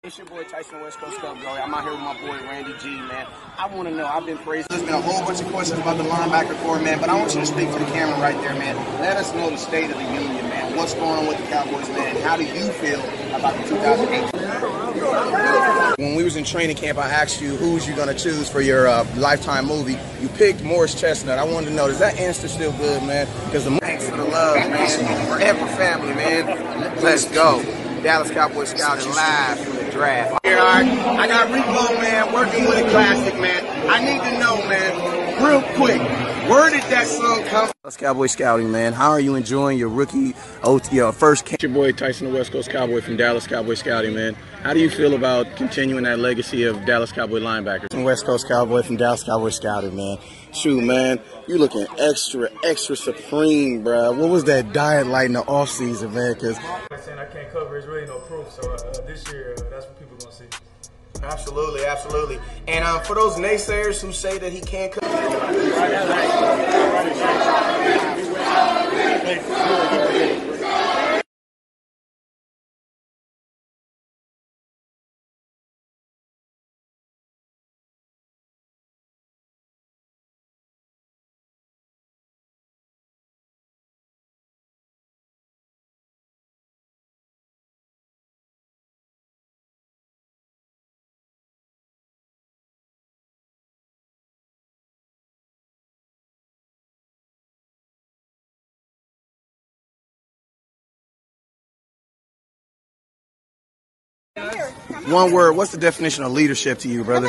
It's your boy Tyson, West Coast Cowboys. I'm out here with my boy Randy G, man. I want to know, I've been praised. There's been a whole bunch of questions about the linebacker core, man, but I want you to speak to the camera right there, man. Let us know the state of the union, man. What's going on with the Cowboys, man? How do you feel about the 2008? When we was in training camp, I asked you who's you going to choose for your Lifetime movie. You picked Morris Chestnut. I wanted to know, does that answer still good, man? Because thanks for the love, man. Forever family, man. Let's go. Dallas Cowboys scouting live from the draft. Here, all right. I got Rico, man, working with a classic, man. I need to know, man, real quick, where did that song come from? Dallas Cowboys scouting, man. How are you enjoying your rookie first camp? It's your boy Tyson, the West Coast Cowboy from Dallas Cowboys scouting, man. How do you feel about continuing that legacy of Dallas Cowboy linebackers? West Coast Cowboy from Dallas Cowboys scouting, man. Shoot, man, you looking extra supreme, bro. What was that diet like in the off season, man? Because I can't cover, it's really no proof. So this year, that's what people gonna see. Absolutely, absolutely. And for those naysayers who say that he can't cover, one word, what's the definition of leadership to you, brother?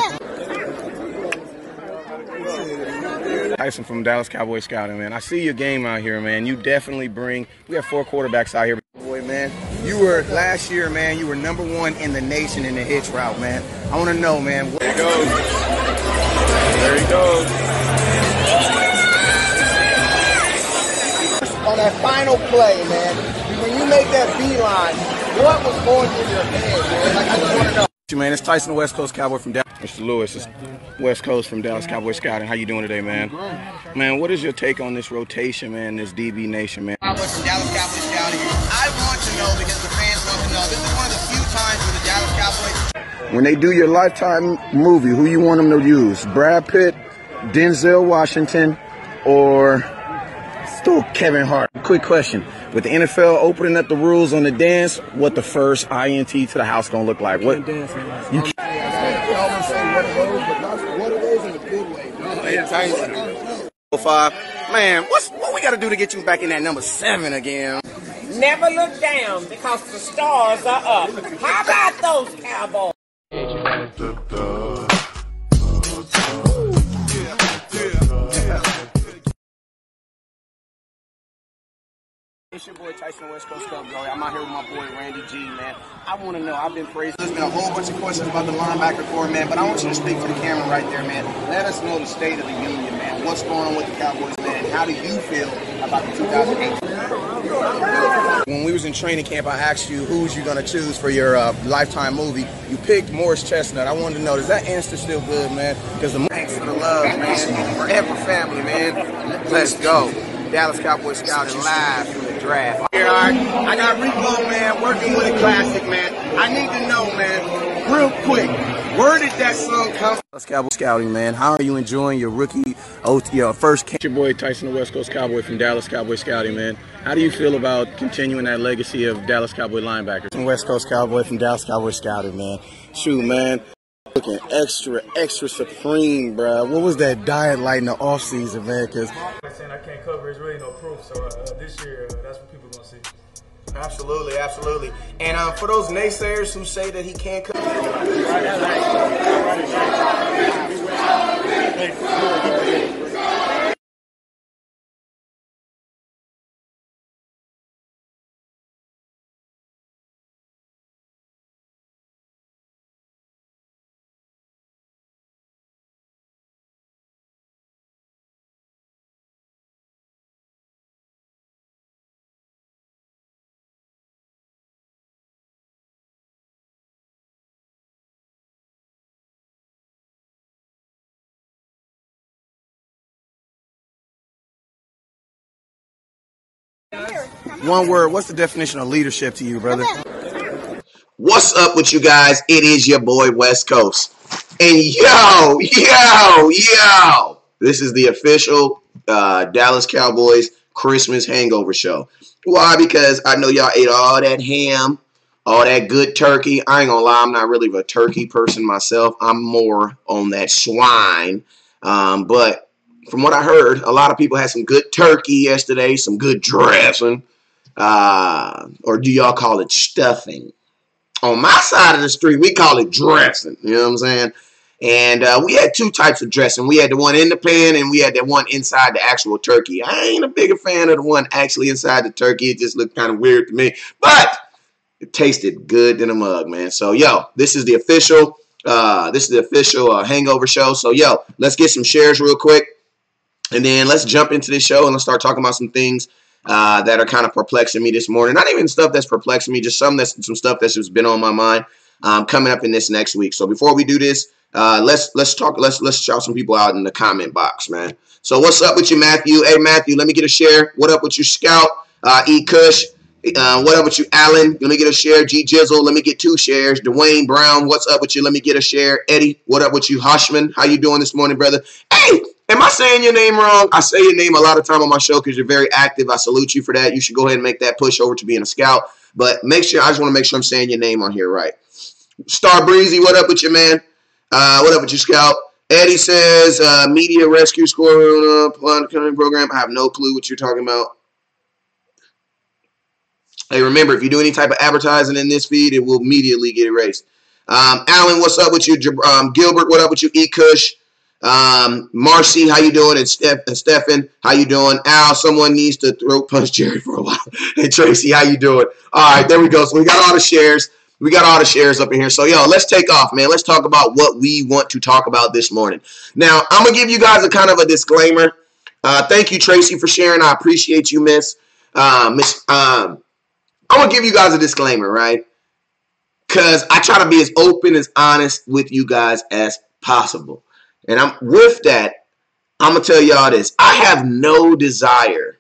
Tyson from Dallas Cowboys scouting, man. I see your game out here, man. You definitely bring, we have 4 quarterbacks out here. Boy, man, you were, last year, man, you were #1 in the nation in the hitch route, man. I want to know, man. There he goes. There he goes. On that final play, man, when you make that beeline, what was going through your head, man? Like, I just want to know. Man, it's Tyson, the West Coast Cowboy from Dallas. Mr. Lewis, it's West Coast from Dallas Cowboy Scouting. How you doing today, man? Man, what is your take on this rotation, man, this DB Nation, man? Cowboy from Dallas Cowboy Scouting. I want to know, because the fans want to know, this is one of the few times where the Dallas Cowboys... When they do your Lifetime movie, who you want them to use? Brad Pitt, Denzel Washington, or still Kevin Hart? Quick question. With the NFL opening up the rules on the dance, what the first INT to the house gonna look like? What? You can't always say one of those, but one of those in a good way. Five. Man, what we gotta do to get you back in that number 7 again? Never look down because the stars are up. How about those Cowboys? It's your boy Tyson, West Coast Cowboy. I'm out here with my boy Randy G, man. I want to know, I've been praised. There's been a whole bunch of questions about the linebacker core, man, but I want you to speak to the camera right there, man. Let us know the state of the union, man. What's going on with the Cowboys, man? How do you feel about the 2008? When we was in training camp, I asked you who's you going to choose for your Lifetime movie. You picked Morris Chestnut. I wanted to know, does that answer still good, man? Because thanks for the love, man. Forever family, man. Let's go. Dallas Cowboys scouting live from the draft. Here, all right. I got Rico, man, working with a classic, man. I need to know, man, real quick, where did that song come from? Dallas Cowboys scouting, man. How are you enjoying your rookie first camp? It's your boy Tyson, the West Coast Cowboy from Dallas Cowboy scouting, man. How do you feel about continuing that legacy of Dallas Cowboy linebackers? West Coast Cowboy from Dallas Cowboys scouting, man. Shoot, man. Looking extra supreme, bro. What was that diet like in the off season, man? Because I can't cover, it's really no proof. So this year, that's what people gonna see. absolutely, absolutely. And for those naysayers who say that he can't cover. One word, what's the definition of leadership to you, brother? What's up with you guys? It is your boy West Coast. And this is the official Dallas Cowboys Christmas hangover show. Why? Because I know y'all ate all that ham, all that good turkey. I ain't gonna lie, I'm not really a turkey person myself. I'm more on that swine. But from what I heard, a lot of people had some good turkey yesterday, some good dressing. Or do y'all call it stuffing? On my side of the street, we call it dressing. You know what I'm saying? And we had two types of dressing. We had the one in the pan, and we had the one inside the actual turkey. I ain't a bigger fan of the one actually inside the turkey. It just looked kind of weird to me. But it tasted good in a mug, man. So, this is the official hangover show. So, let's get some shares real quick. And then let's jump into this show and let's start talking about some things that are kind of perplexing me this morning. Not even stuff that's perplexing me, just some stuff that's just been on my mind coming up in this next week. So before we do this, let's shout some people out in the comment box, man. So what's up with you, Matthew? Hey, Matthew, let me get a share. What up with you, Scout? E. Kush. What up with you, Alan? Let me get a share. G. Jizzle, let me get 2 shares. Dwayne Brown, what's up with you? Let me get a share. Eddie, what up with you? Hoshman, how you doing this morning, brother? Hey, am I saying your name wrong? I say your name a lot of time on my show because you're very active. I salute you for that. You should go ahead and make that push over to being a scout. But I just want to make sure I'm saying your name on here right. Star Breezy, what up with you, man? What up with you, Scout? Eddie says, media rescue score program. I have no clue what you're talking about. Hey, remember, if you do any type of advertising in this feed, it will immediately get erased. Alan, what's up with you? Gilbert, what up with you? E. Kush. Marcy, how you doing? And Stefan, how you doing? Al, someone needs to throat punch Jerry for a while. Hey, Tracy, how you doing? All right, there we go. So we got all the shares. We got all the shares up in here. So, let's take off, man. Let's talk about what we want to talk about this morning. Now, I'm going to give you guys a kind of a disclaimer. Thank you, Tracy, for sharing. I appreciate you, Miss. I'm going to give you guys a disclaimer, right? Because I try to be as open, as honest with you guys as possible. And with that, I'm going to tell y'all this. I have no desire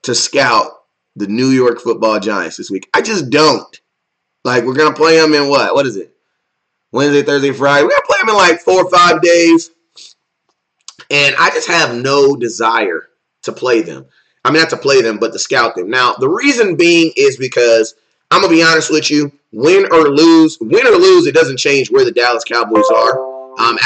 to scout the New York Football Giants this week. I just don't. Like, we're going to play them in what? What is it? Wednesday, Thursday, Friday. We're going to play them in like 4 or 5 days. And I just have no desire to play them. I mean, not to play them, but to scout them. Now, the reason being is because, I'm going to be honest with you, win or lose, it doesn't change where the Dallas Cowboys are.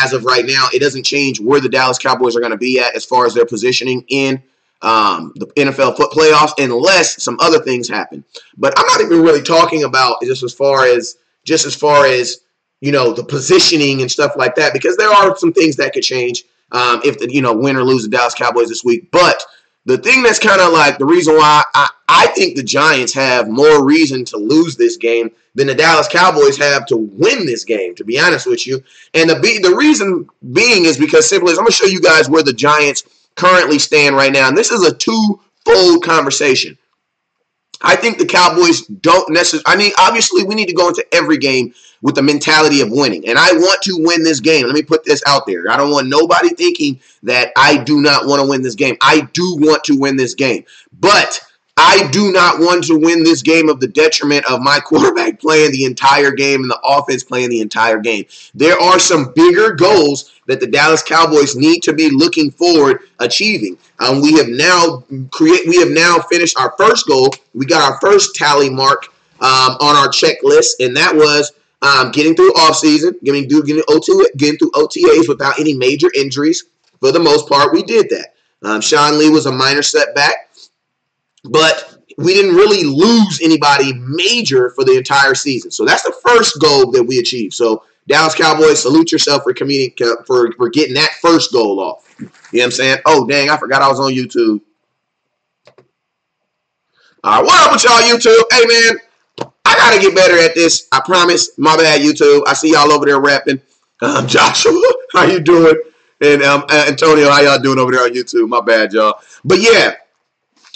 As of right now, it doesn't change where the Dallas Cowboys are going to be at as far as their positioning in the NFL playoffs, unless some other things happen. But I'm not even really talking about just as far as the positioning and stuff like that, because there are some things that could change if win or lose the Dallas Cowboys this week. But the thing that's kind of like the reason why I think the Giants have more reason to lose this game than the Dallas Cowboys have to win this game, to be honest with you. And the reason being is because simply I'm going to show you guys where the Giants currently stand right now. And this is a twofold conversation. I think the Cowboys don't necessarily – I mean, obviously we need to go into every game with the mentality of winning. And I want to win this game. Let me put this out there. I don't want nobody thinking that I do not want to win this game. I do want to win this game. But I do not want to win this game of the detriment of my quarterback playing the entire game and the offense playing the entire game. There are some bigger goals that the Dallas Cowboys need to be looking forward achieving. We have now finished our first goal. We got our first tally mark on our checklist, and that was getting through offseason, getting through OTAs without any major injuries. For the most part, we did that. Sean Lee was a minor setback, but we didn't really lose anybody major for the entire season. So that's the first goal that we achieved. So Dallas Cowboys, salute yourself for getting that first goal off. You know what I'm saying? Oh, dang, I forgot I was on YouTube. All right, what up with y'all, YouTube? Hey, man, I got to get better at this. I promise. My bad, YouTube. I see y'all over there rapping. Joshua, how you doing? And Antonio, how y'all doing over there on YouTube? My bad, y'all. But, yeah,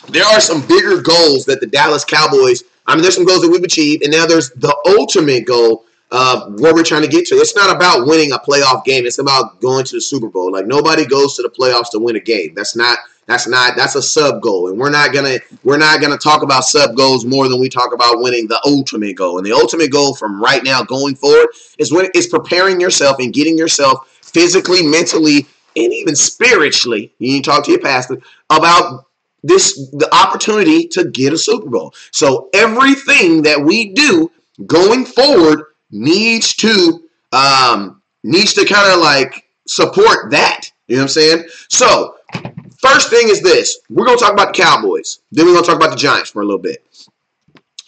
there are some bigger goals that the Dallas Cowboys – I mean, there's some goals that we've achieved, and now there's the ultimate goal where we're trying to get to. It's not about winning a playoff game. It's about going to the Super Bowl. Like, nobody goes to the playoffs to win a game. That's not That's a sub goal, and we're not gonna talk about sub goals more than we talk about winning the ultimate goal. And the ultimate goal from right now going forward is preparing yourself and getting yourself physically, mentally, and even spiritually. You need to talk to your pastor about the opportunity to get a Super Bowl. So everything that we do going forward needs to kind of like support that. You know what I'm saying? So first thing is this. We're going to talk about the Cowboys. Then we're going to talk about the Giants for a little bit.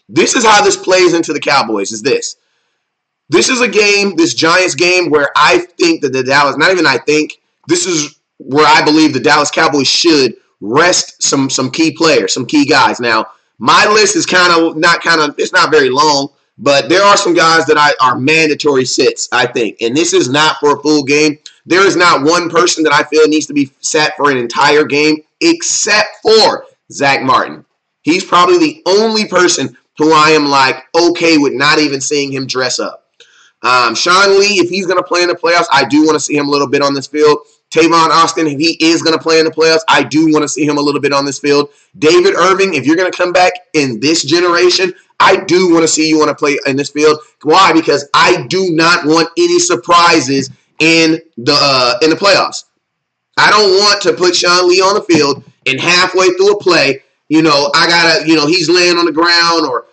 This is how this plays into the Cowboys is this. This is a game, this Giants game, where I think that the Dallas, not even I think, this is where I believe the Dallas Cowboys should rest some key players, some key guys. Now, my list is it's not very long, but there are some guys that are mandatory sits, I think. And this is not for a full game. There is not one person that I feel needs to be sat for an entire game except for Zach Martin. He's probably the only person who I am like okay with not even seeing him dress up. Sean Lee, if he's going to play in the playoffs, I do want to see him a little bit on this field. Tavon Austin, if he is going to play in the playoffs, I do want to see him a little bit on this field. David Irving, if you're going to come back in this generation, I do want to see you want to play in this field. Why? Because I do not want any surprises in the playoffs. I don't want to put Sean Lee on the field and halfway through a play, he's laying on the ground or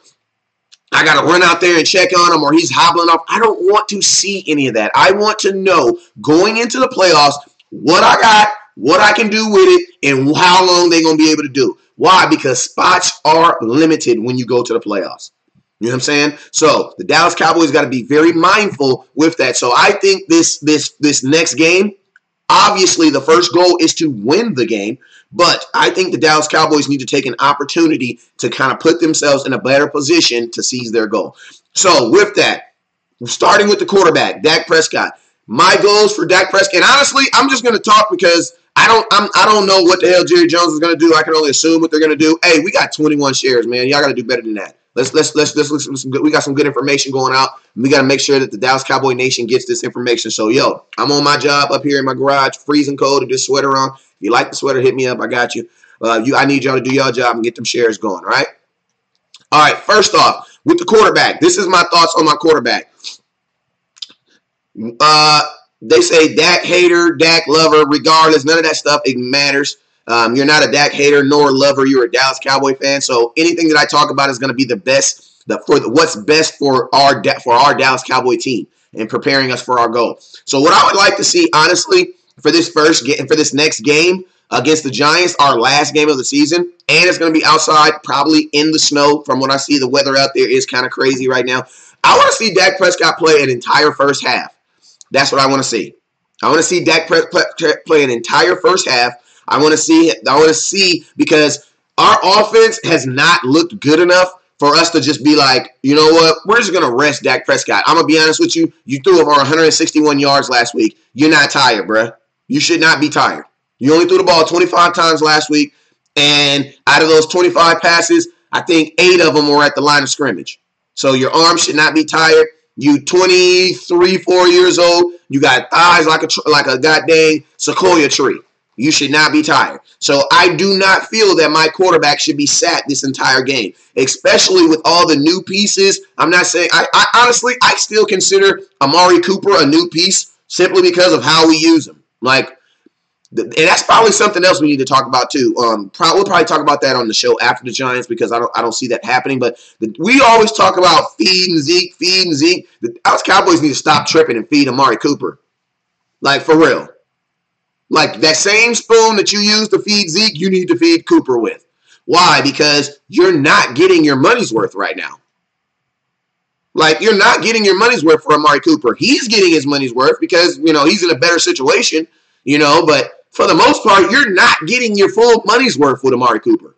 I got to run out there and check on him or he's hobbling off. I don't want to see any of that. I want to know going into the playoffs what I got, what I can do with it, and how long they're going to be able to do. Why? Because spots are limited when you go to the playoffs. You know what I'm saying? So the Dallas Cowboys got to be very mindful with that. So I think this next game, obviously the first goal is to win the game, but I think the Dallas Cowboys need to take an opportunity to kind of put themselves in a better position to seize their goal. So with that, starting with the quarterback, Dak Prescott. My goals for Dak Prescott, and honestly, I'm just going to talk because I don't know what the hell Jerry Jones is going to do. I can only assume what they're going to do. Hey, we got 21 shares, man. Y'all got to do better than that. Let's look some good. We got some good information going out. We got to make sure that the Dallas Cowboy Nation gets this information. So, I'm on my job up here in my garage, freezing cold with this sweater on. If you like the sweater, hit me up. I got you. I need y'all to do your job and get them shares going, right? All right, first off, with the quarterback, this is my thoughts on my quarterback. They say Dak hater, Dak lover, regardless, none of that stuff, it matters. You're not a Dak hater nor a lover. You're a Dallas Cowboy fan. So anything that I talk about is going to be the best, what's best for our Dallas Cowboy team and preparing us for our goal. So what I would like to see, honestly, for this next game against the Giants, our last game of the season, and it's going to be outside, probably in the snow. From what I see, the weather out there is kind of crazy right now. I want to see Dak Prescott play an entire first half. That's what I want to see. I want to see Dak play an entire first half. I want to see because our offense has not looked good enough for us to just be like, you know what, we're just going to rest Dak Prescott. I'm going to be honest with you. You threw over 161 yards last week. You're not tired, bruh. You should not be tired. You only threw the ball 25 times last week, and out of those 25 passes, I think 8 of them were at the line of scrimmage. So your arm should not be tired. You 23, 4 years old. You got thighs like a goddamn sequoia tree. You should not be tired. So I do not feel that my quarterback should be sat this entire game, especially with all the new pieces. I'm not saying I honestly still consider Amari Cooper a new piece simply because of how we use him. And that's probably something else we need to talk about too. We'll probably talk about that on the show after the Giants because I don't see that happening. But we always talk about feeding Zeke. The Dallas Cowboys need to stop tripping and feed Amari Cooper, for real. Like that same spoon that you use to feed Zeke, you need to feed Cooper with. Why? Because you're not getting your money's worth right now. You're not getting your money's worth for Amari Cooper. He's getting his money's worth because, he's in a better situation, but for the most part, you're not getting your full money's worth with Amari Cooper.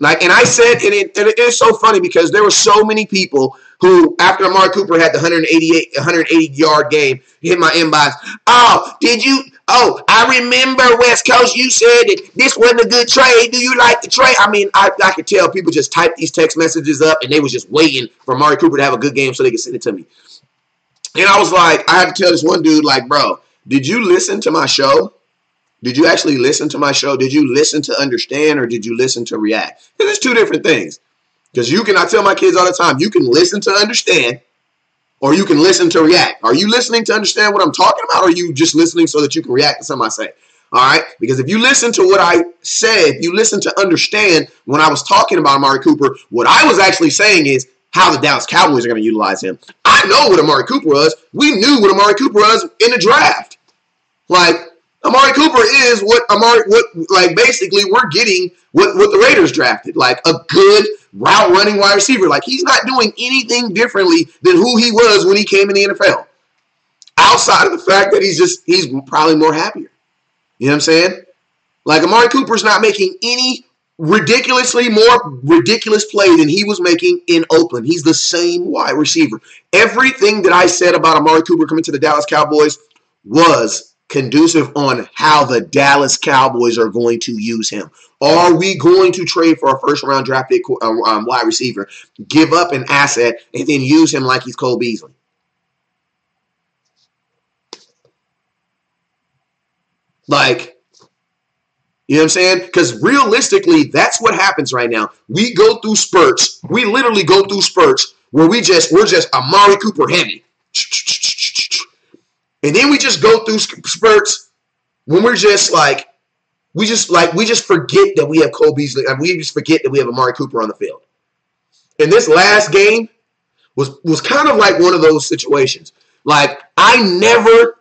And I said, and it's so funny because there were so many people who, after Amari Cooper had the 180-yard game, hit my inbox. I remember, West Coast, you said that this wasn't a good trade. Do you like the trade? I mean, I could tell people just typed these text messages up, and they was just waiting for Amari Cooper to have a good game so they could send it to me. And I was like, I had to tell this one dude, bro, did you listen to my show? Did you actually listen to my show? Did you listen to understand, or did you listen to react? Because it's two different things. Because I tell my kids all the time, you can listen to understand, or you can listen to react. Are you listening to understand what I'm talking about, or are you just listening so that you can react to something I say? All right? Because if you listen to what I said, you listen to understand when I was talking about Amari Cooper, what I was actually saying is how the Dallas Cowboys are going to utilize him. I know what Amari Cooper was. We knew what Amari Cooper was in the draft. Like, Amari Cooper is basically we're getting what the Raiders drafted, like a good route running wide receiver. Like, he's not doing anything differently than who he was when he came in the NFL. Outside of the fact that he's probably more happier. You know what I'm saying? Like, Amari Cooper's not making any ridiculously more ridiculous play than he was making in Oakland. He's the same wide receiver. Everything that I said about Amari Cooper coming to the Dallas Cowboys was conducive on how the Dallas Cowboys are going to use him. Are we going to trade for a first-round draft pick wide receiver, give up an asset, and then use him like he's Cole Beasley? Like, you know what I'm saying? Because realistically, that's what happens right now. We go through spurts. We literally go through spurts where we're just Amari Cooper heavy. And then we just go through spurts when we just forget that we have Cole Beasley. We just forget that we have Amari Cooper on the field. And this last game was kind of like one of those situations. Like, I never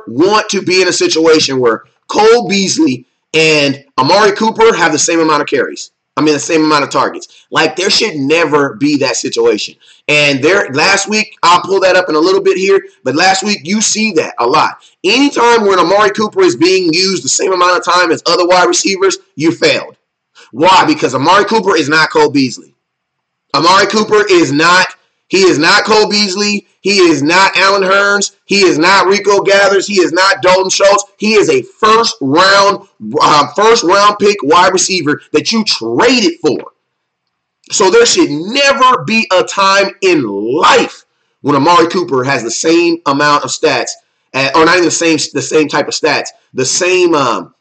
want to be in a situation where Cole Beasley and Amari Cooper have the same amount of carries. The same amount of targets. Like, there should never be that situation. And last week, I'll pull that up in a little bit here, but last week, you see that a lot. Anytime when Amari Cooper is being used the same amount of time as other wide receivers, you failed. Why? Because Amari Cooper is not Cole Beasley. Amari Cooper is not Cole Beasley. He is not Allen Hurns. He is not Rico Gathers. He is not Dalton Schultz. He is a first round pick wide receiver that you traded for. So there should never be a time in life when Amari Cooper has the same amount of stats, or not even the same type of stats, the same amount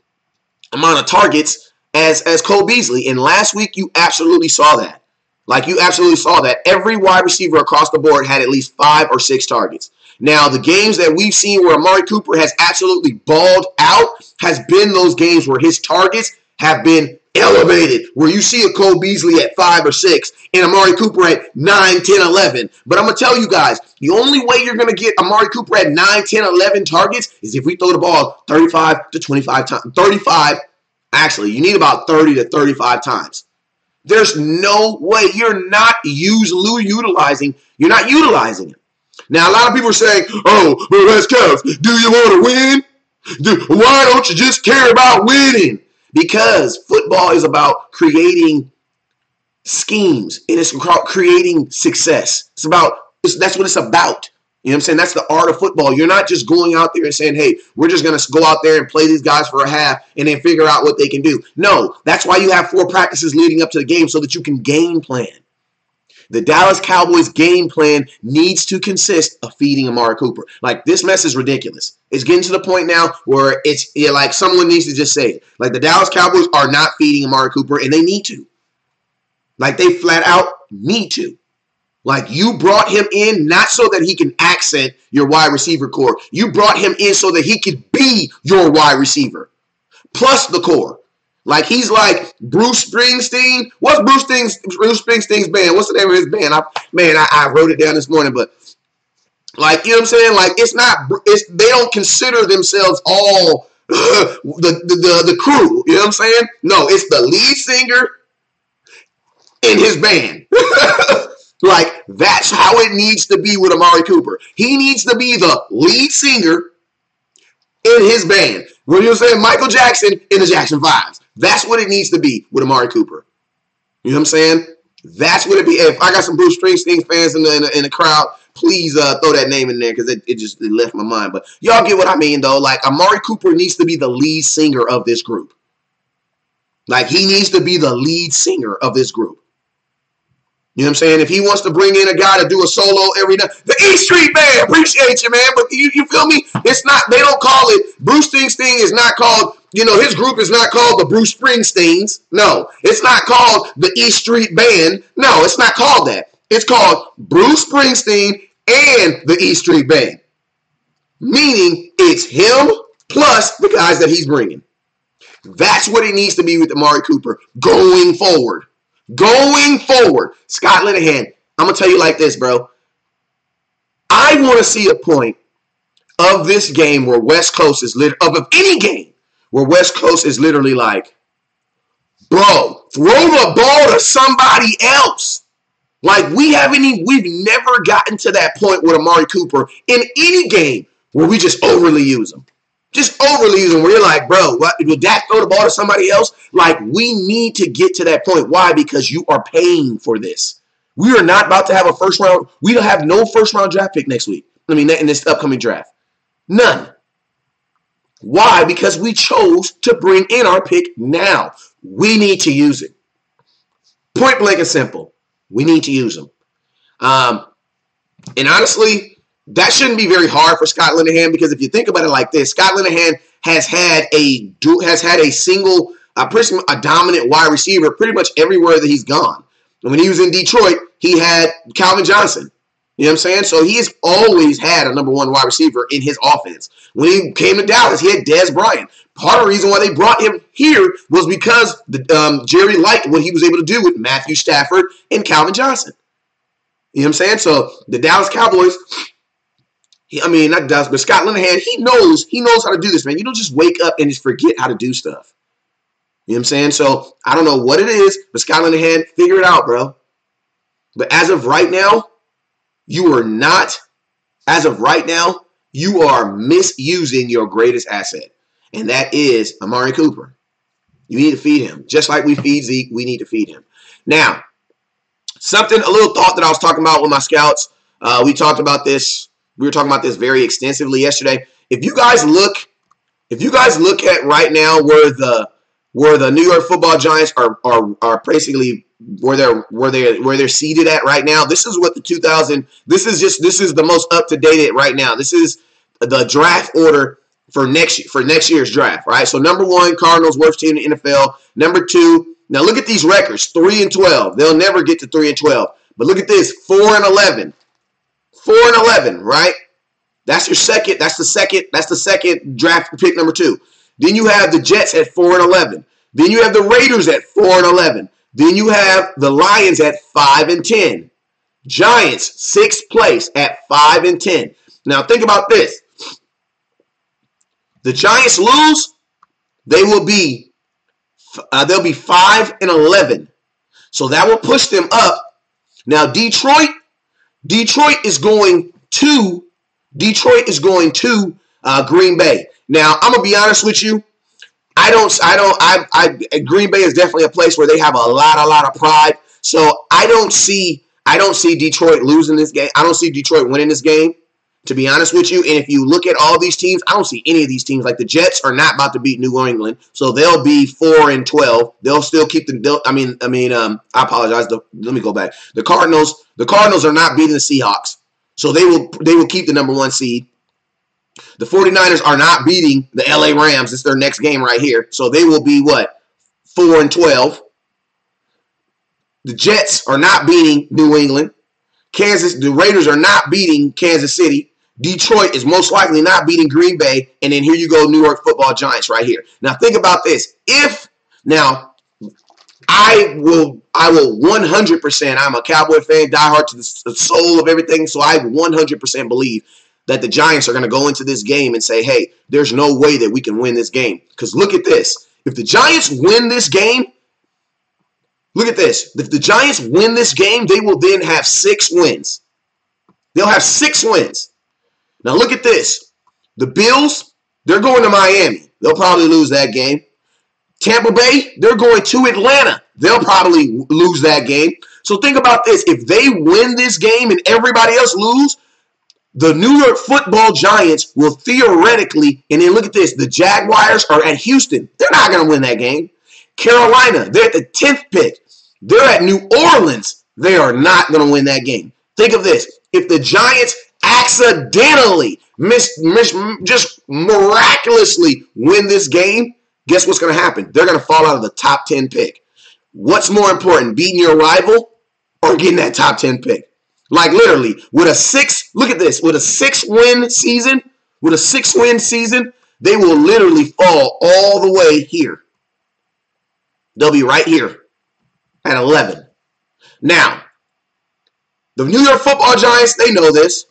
of targets as Cole Beasley. And last week you absolutely saw that. Like, you absolutely saw that. Every wide receiver across the board had at least 5 or 6 targets. Now, the games that we've seen where Amari Cooper has absolutely balled out has been those games where his targets have been elevated, where you see a Cole Beasley at 5 or 6 and Amari Cooper at 9, 10, 11. But I'm going to tell you guys, the only way you're going to get Amari Cooper at 9, 10, 11 targets is if we throw the ball 35 to 25 times. Actually, you need about 30 to 35 times. There's no way you're not utilizing it. Now, a lot of people are saying, oh, but let's Cubs, do you want to win? Why don't you just care about winning? Because football is about creating schemes, and it's about creating success. That's what it's about. You know what I'm saying? That's the art of football. You're not just going out there and saying, hey, we're just going to go out there and play these guys for a half and then figure out what they can do. No, that's why you have 4 practices leading up to the game, so that you can game plan. The Dallas Cowboys game plan needs to consist of feeding Amari Cooper. Like, this mess is ridiculous. It's getting to the point now where like someone needs to just say it. Like, the Dallas Cowboys are not feeding Amari Cooper, and they need to. Like, they flat out need to. Like, you brought him in not so that he can accent your wide receiver core. You brought him in so that he could be your wide receiver, plus the core. Like, he's like Bruce Springsteen. What's Bruce Springsteen's band? What's the name of his band? I wrote it down this morning, but like, you know what I'm saying? Like, they don't consider themselves all the crew. You know what I'm saying? No, it's the lead singer and his band. Like, that's how it needs to be with Amari Cooper. He needs to be the lead singer in his band. When you're saying Michael Jackson in the Jackson 5s, that's what it needs to be with Amari Cooper. You know what I'm saying? That's what it be. If I got some Bruce Springsteen fans in the crowd, please throw that name in there, because it left my mind. But y'all get what I mean, though. Like, Amari Cooper needs to be the lead singer of this group. Like, he needs to be the lead singer of this group. You know what I'm saying? If he wants to bring in a guy to do a solo every night, the E Street Band, appreciate you, man. But you feel me? It's not, they don't call it, Bruce Springsteen is not called, his group is not called the Bruce Springsteens. No, it's not called the E Street Band. No, it's not called that. It's called Bruce Springsteen and the E Street Band. Meaning it's him plus the guys that he's bringing. That's what it needs to be with Amari Cooper going forward. Going forward, Scott Linehan, I'm going to tell you like this, bro. I want to see a point of this game where West Coast is of any game where West Coast is literally like, bro, throw the ball to somebody else. Like we've never gotten to that point with Amari Cooper in any game where we just overly use him. Just overly use him where you're like, bro, what, would Dak throw the ball to somebody else? Like, we need to get to that point. Why? Because you are paying for this. We are not about to have a first round. We don't have no first round draft pick next week. In this upcoming draft. None. Why? Because we chose to bring in our pick now. We need to use it. Point blank and simple. We need to use them. And honestly, that shouldn't be very hard for Scott Linehan because if you think about it like this, Scott Linehan has had a dominant wide receiver pretty much everywhere that he's gone. And when he was in Detroit, he had Calvin Johnson. You know what I'm saying? So he has always had a number one wide receiver in his offense. When he came to Dallas, he had Dez Bryant. Part of the reason why they brought him here was because Jerry liked what he was able to do with Matthew Stafford and Calvin Johnson. You know what I'm saying? So the Dallas Cowboys, not Dallas, but Scott Linehan, he knows how to do this, man. You don't just wake up and just forget how to do stuff. You know what I'm saying? So I don't know what it is, but Scott Linehan, figure it out, bro. But as of right now, you are misusing your greatest asset. And that is Amari Cooper. You need to feed him. Just like we feed Zeke, we need to feed him. Now, a little thought that I was talking about with my scouts. We talked about this. We were talking about this very extensively yesterday. If you guys look at right now where the New York Football Giants are basically where they're seated at right now. This is what this is the most up to date right now. This is the draft order for next year's draft, right? So number 1, Cardinals, worst team in the NFL. Number 2, now look at these records, 3-12. They'll never get to 3-12. But look at this, 4-11. 4-11, right? That's the second draft pick, number 2. Then you have the Jets at 4-11. Then you have the Raiders at 4-11. Then you have the Lions at 5-10. Giants, 6th place at 5-10. Now think about this. The Giants lose, they'll be 5-11. So that will push them up. Now Detroit is going to Green Bay. Now I'm gonna be honest with you. Green Bay is definitely a place where they have a lot of pride. So I don't see Detroit losing this game. I don't see Detroit winning this game, to be honest with you. And if you look at all these teams, I don't see any of these teams. Like the Jets are not about to beat New England, so they'll be 4-12. They'll still keep I apologize. Let me go back. The Cardinals are not beating the Seahawks, so they will keep the number 1 seed. The 49ers are not beating the LA Rams. It's their next game right here. So they will be, 4-12. The Jets are not beating New England. The Raiders are not beating Kansas City. Detroit is most likely not beating Green Bay. And then here you go, New York Football Giants right here. Now think about this. I will 100%, I'm a Cowboy fan, diehard to the soul of everything, so I 100% believe that the Giants are going to go into this game and say, hey, there's no way that we can win this game. Because look at this. If the Giants win this game, look at this. If the Giants win this game, they will then have 6 wins. They'll have 6 wins. Now look at this. The Bills, they're going to Miami. They'll probably lose that game. Tampa Bay, they're going to Atlanta. They'll probably lose that game. So think about this. If they win this game and everybody else lose, the New York Football Giants will theoretically, and then look at this, the Jaguars are at Houston. They're not going to win that game. Carolina, they're at the 10th pick. They're at New Orleans. They are not going to win that game. Think of this. If the Giants accidentally just miraculously win this game, guess what's going to happen? They're going to fall out of the top 10 pick. What's more important, beating your rival or getting that top 10 pick? Like literally, with a 6-win season, they will literally fall all the way here. They'll be right here at 11. Now, the New York Football Giants, they know this.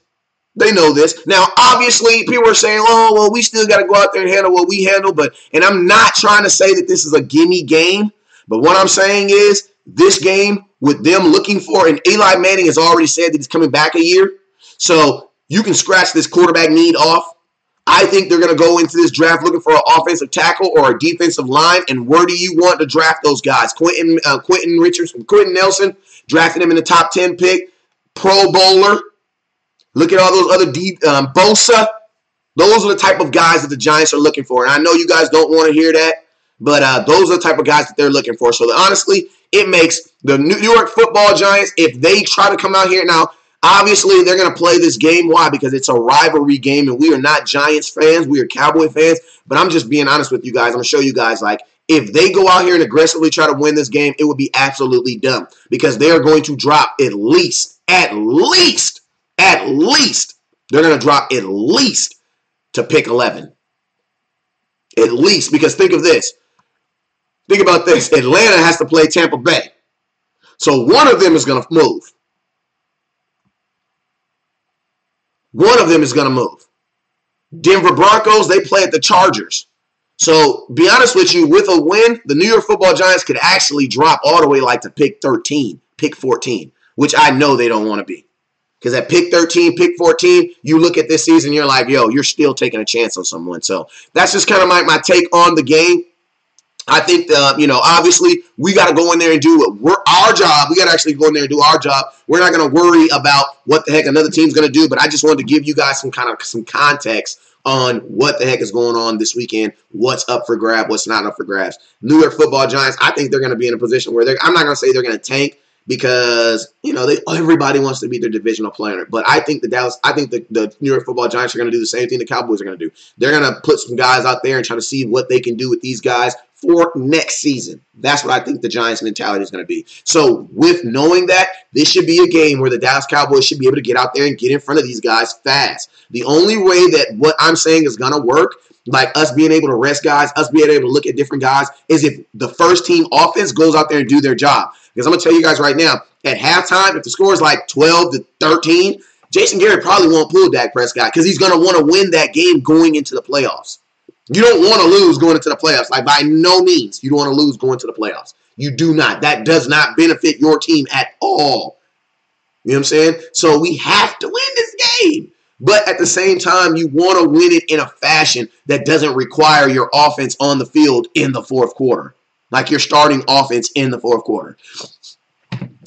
Now, obviously, people are saying, oh, well, we still got to go out there and handle what we handle. And I'm not trying to say that this is a gimme game. But what I'm saying is this game, with them looking for, and Eli Manning has already said that he's coming back a year. So you can scratch this quarterback need off. I think they're going to go into this draft looking for an offensive tackle or a defensive line. And where do you want to draft those guys? Quentin Nelson, drafting him in the top 10 pick. Pro Bowler. Look at all those other Bosa. Those are the type of guys that the Giants are looking for. And I know you guys don't want to hear that, but those are the type of guys that they're looking for. So honestly, it makes the New York Football Giants, if they try to come out here now, obviously they're going to play this game. Why? Because it's a rivalry game, and we are not Giants fans. We are Cowboy fans. But I'm just being honest with you guys. I'm going to show you guys, like, if they go out here and aggressively try to win this game, it would be absolutely dumb because they are going to drop at least, they're going to drop at least to pick 11. At least, because think of this. Think about this. Atlanta has to play Tampa Bay. So one of them is going to move. Denver Broncos, they play at the Chargers. So, be honest with you, with a win, the New York Football Giants could actually drop all the way like to pick 13, pick 14, which I know they don't want to be. Because at pick 13, pick 14, you look at this season, you're like, yo, you're still taking a chance on someone. So, that's just kind of my take on the game. I think, obviously, we got to go in there and do our job. We got to actually go in there and do our job. We're not going to worry about what the heck another team's going to do, but I just wanted to give you guys some context on what the heck is going on this weekend, what's up for grab, what's not up for grabs. New York Football Giants, I think they're going to be in a position where I'm not going to say they're going to tank because, everybody wants to be their divisional player. But I think the New York Football Giants are going to do the same thing the Cowboys are going to do. They're going to put some guys out there and try to see what they can do with these guys for next season. That's what I think the Giants' mentality is going to be. So with knowing that, this should be a game where the Dallas Cowboys should be able to get out there and get in front of these guys fast. The only way that what I'm saying is going to work, like us being able to rest guys, us being able to look at different guys, is if the first team offense goes out there and do their job. Because I'm going to tell you guys right now, at halftime, if the score is like 12-13, Jason Garrett probably won't pull Dak Prescott because he's going to want to win that game going into the playoffs. You don't want to lose going into the playoffs. Like, by no means, you don't want to lose going to the playoffs. You do not. That does not benefit your team at all. You know what I'm saying? So we have to win this game. But at the same time, you want to win it in a fashion that doesn't require your offense on the field in the fourth quarter. Like your starting offense in the fourth quarter.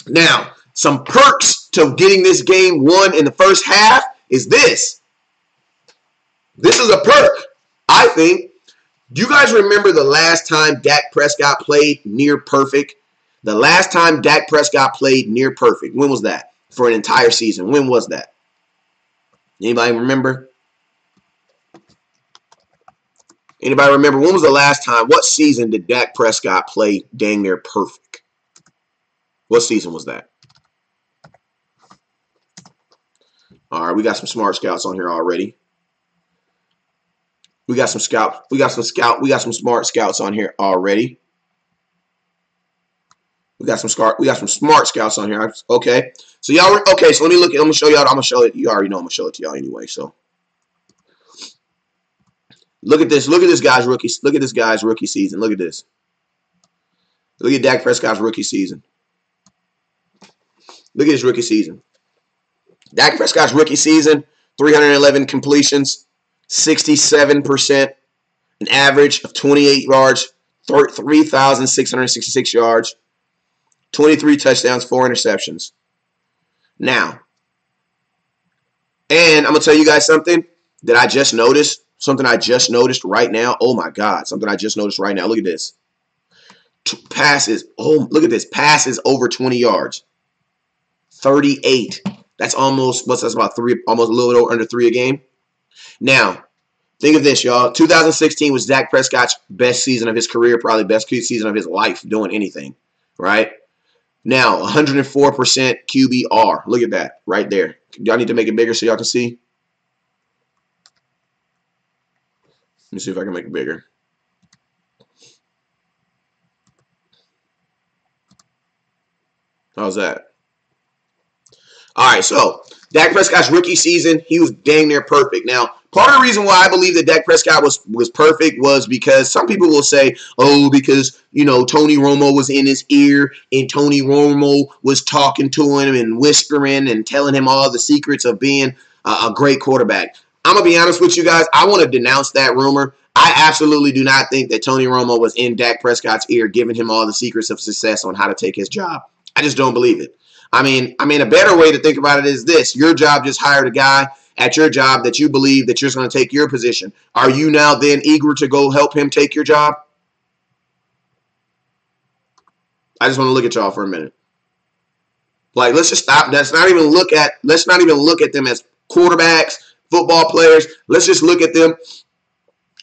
Now, some perks to getting this game won in the first half is this. This is a perk. I think, do you guys remember the last time Dak Prescott played near perfect? The last time Dak Prescott played near perfect. When was that? For an entire season. When was that? Anybody remember? Anybody remember? When was the last time? What season did Dak Prescott play dang near perfect? What season was that? All right, we got some smart scouts on here already. We got some smart scouts on here already. We got some smart scouts on here. Okay. So y'all, okay, so let me look at, I'm gonna show y'all, you already know I'm gonna show it to y'all anyway. So look at this guy's rookie season. Look at this. Look at Dak Prescott's rookie season. Look at his rookie season. Dak Prescott's rookie season, 311 completions, 67%, an average of 28 yards, 3,666 yards, 23 touchdowns, 4 interceptions. Now, and I'm going to tell you guys something that I just noticed. Something I just noticed right now. Oh, my God. Something I just noticed right now. Look at this. Passes. Oh, look at this. Passes over 20 yards. 38. That's almost, that's about almost a little over under 3 a game. Now, think of this, y'all. 2016 was Dak Prescott's best season of his career, probably best season of his life doing anything, right? Now, 104% QBR. Look at that right there. Y'all need to make it bigger so y'all can see. Let me see if I can make it bigger. How's that? All right, so Dak Prescott's rookie season, he was dang near perfect. Now, part of the reason why I believe that Dak Prescott was perfect was because some people will say, oh, because, you know, Tony Romo was in his ear and Tony Romo was talking to him and whispering and telling him all the secrets of being a great quarterback. I'm going to be honest with you guys. I want to denounce that rumor. I absolutely do not think that Tony Romo was in Dak Prescott's ear giving him all the secrets of success on how to take his job. I just don't believe it. I mean, a better way to think about it is this. Your job just hired a guy at your job that you believe that you're going to take your position. Are you now then eager to go help him take your job? I just want to look at y'all for a minute. Like, let's just stop. Let's not even look at them as quarterbacks, football players. Let's just look at them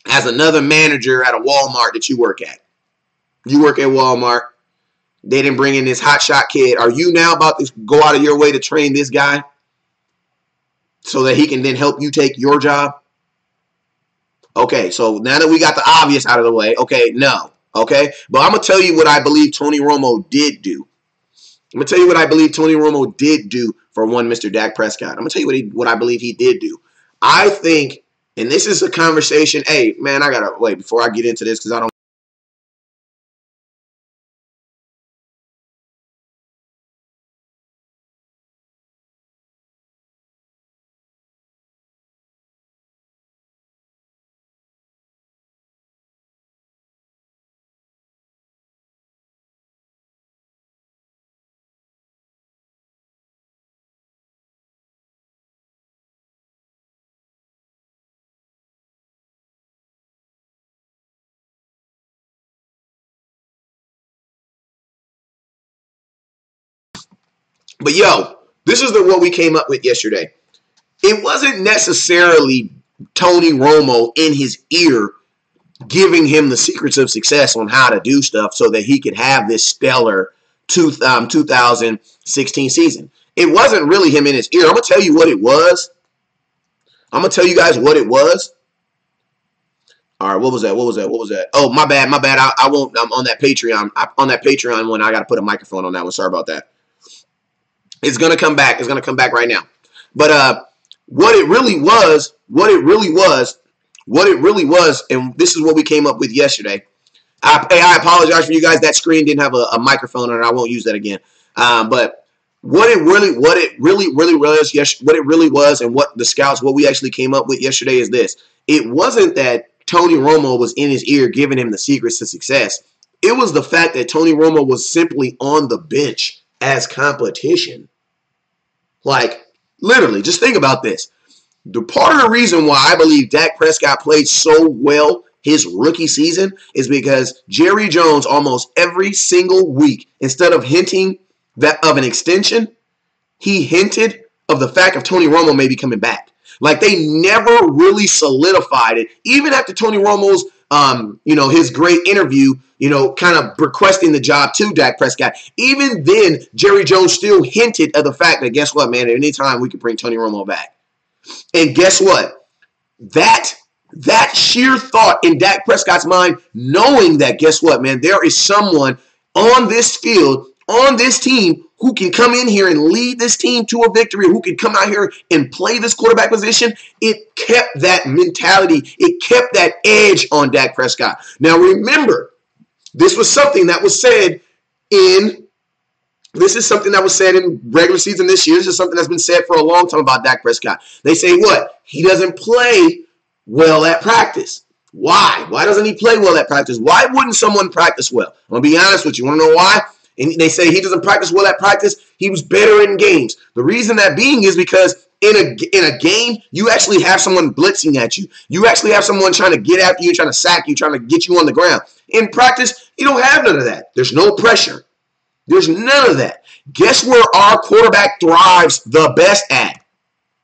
as another manager at a Walmart that you work at. You work at Walmart. They didn't bring in this hotshot kid. Are you now about to go out of your way to train this guy so that he can then help you take your job? Okay, so now that we got the obvious out of the way, okay, no. Okay, but I'm going to tell you what I believe Tony Romo did do. I'm going to tell you what I believe Tony Romo did do for one Mr. Dak Prescott. I'm going to tell you what I believe he did do. I think, and this is a conversation, hey, man, I got to wait before I get into this because I don't. But yo, this is what we came up with yesterday. It wasn't necessarily Tony Romo in his ear giving him the secrets of success on how to do stuff so that he could have this stellar 2016 season. It wasn't really him in his ear. I'm going to tell you what it was. I'm going to tell you guys what it was. All right, what was that? Oh, my bad. I won't. I'm on that Patreon. On that Patreon one, I got to put a microphone on that one. Sorry about that. It's going to come back. It's going to come back right now. But what it really was, and this is what we came up with yesterday. I apologize for you guys. That screen didn't have a microphone on it. I won't use that again. But what it really was, and what the scouts, what we actually came up with yesterday is this. It wasn't that Tony Romo was in his ear giving him the secrets to success. It was the fact that Tony Romo was simply on the bench as competition. Like, literally, just think about this. The part of the reason why I believe Dak Prescott played so well his rookie season is because Jerry Jones almost every single week, instead of hinting that of an extension, he hinted of the fact of Tony Romo maybe coming back. Like, they never really solidified it. Even after Tony Romo's his great interview, kind of requesting the job to Dak Prescott. Even then, Jerry Jones still hinted at the fact that, guess what, man, at any time we could bring Tony Romo back. And guess what? That sheer thought in Dak Prescott's mind, knowing that, guess what, man, there is someone on this field, on this team, who can come in here and lead this team to a victory, who can come out here and play this quarterback position, it kept that mentality. It kept that edge on Dak Prescott. Now, remember, this was something that was said in regular season this year. This is something that's been said for a long time about Dak Prescott. They say what? He doesn't play well at practice. Why? Why doesn't he play well at practice? Why wouldn't someone practice well? I'm going to be honest with you. You want to know why? And they say he doesn't practice well at practice. He was better in games. The reason that being is because in a game, you actually have someone blitzing at you. You actually have someone trying to get after you, trying to sack you, trying to get you on the ground. In practice, you don't have none of that. There's no pressure. There's none of that. Guess where our quarterback thrives the best at?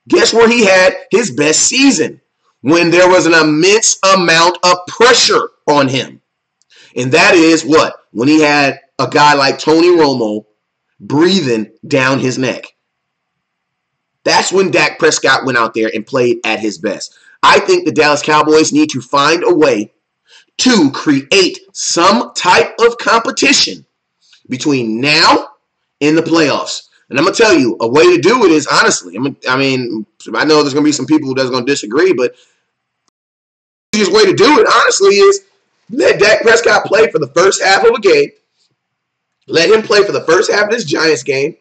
Guess where he had his best season? When there was an immense amount of pressure on him. And that is what? When he had a guy like Tony Romo breathing down his neck. That's when Dak Prescott went out there and played at his best. I think the Dallas Cowboys need to find a way to create some type of competition between now and the playoffs. And I'm going to tell you, a way to do it is, honestly, I know there's going to be some people that's going to disagree, but the easiest way to do it, honestly, is let Dak Prescott play for the first half of a game. Let him play for the first half of this Giants game.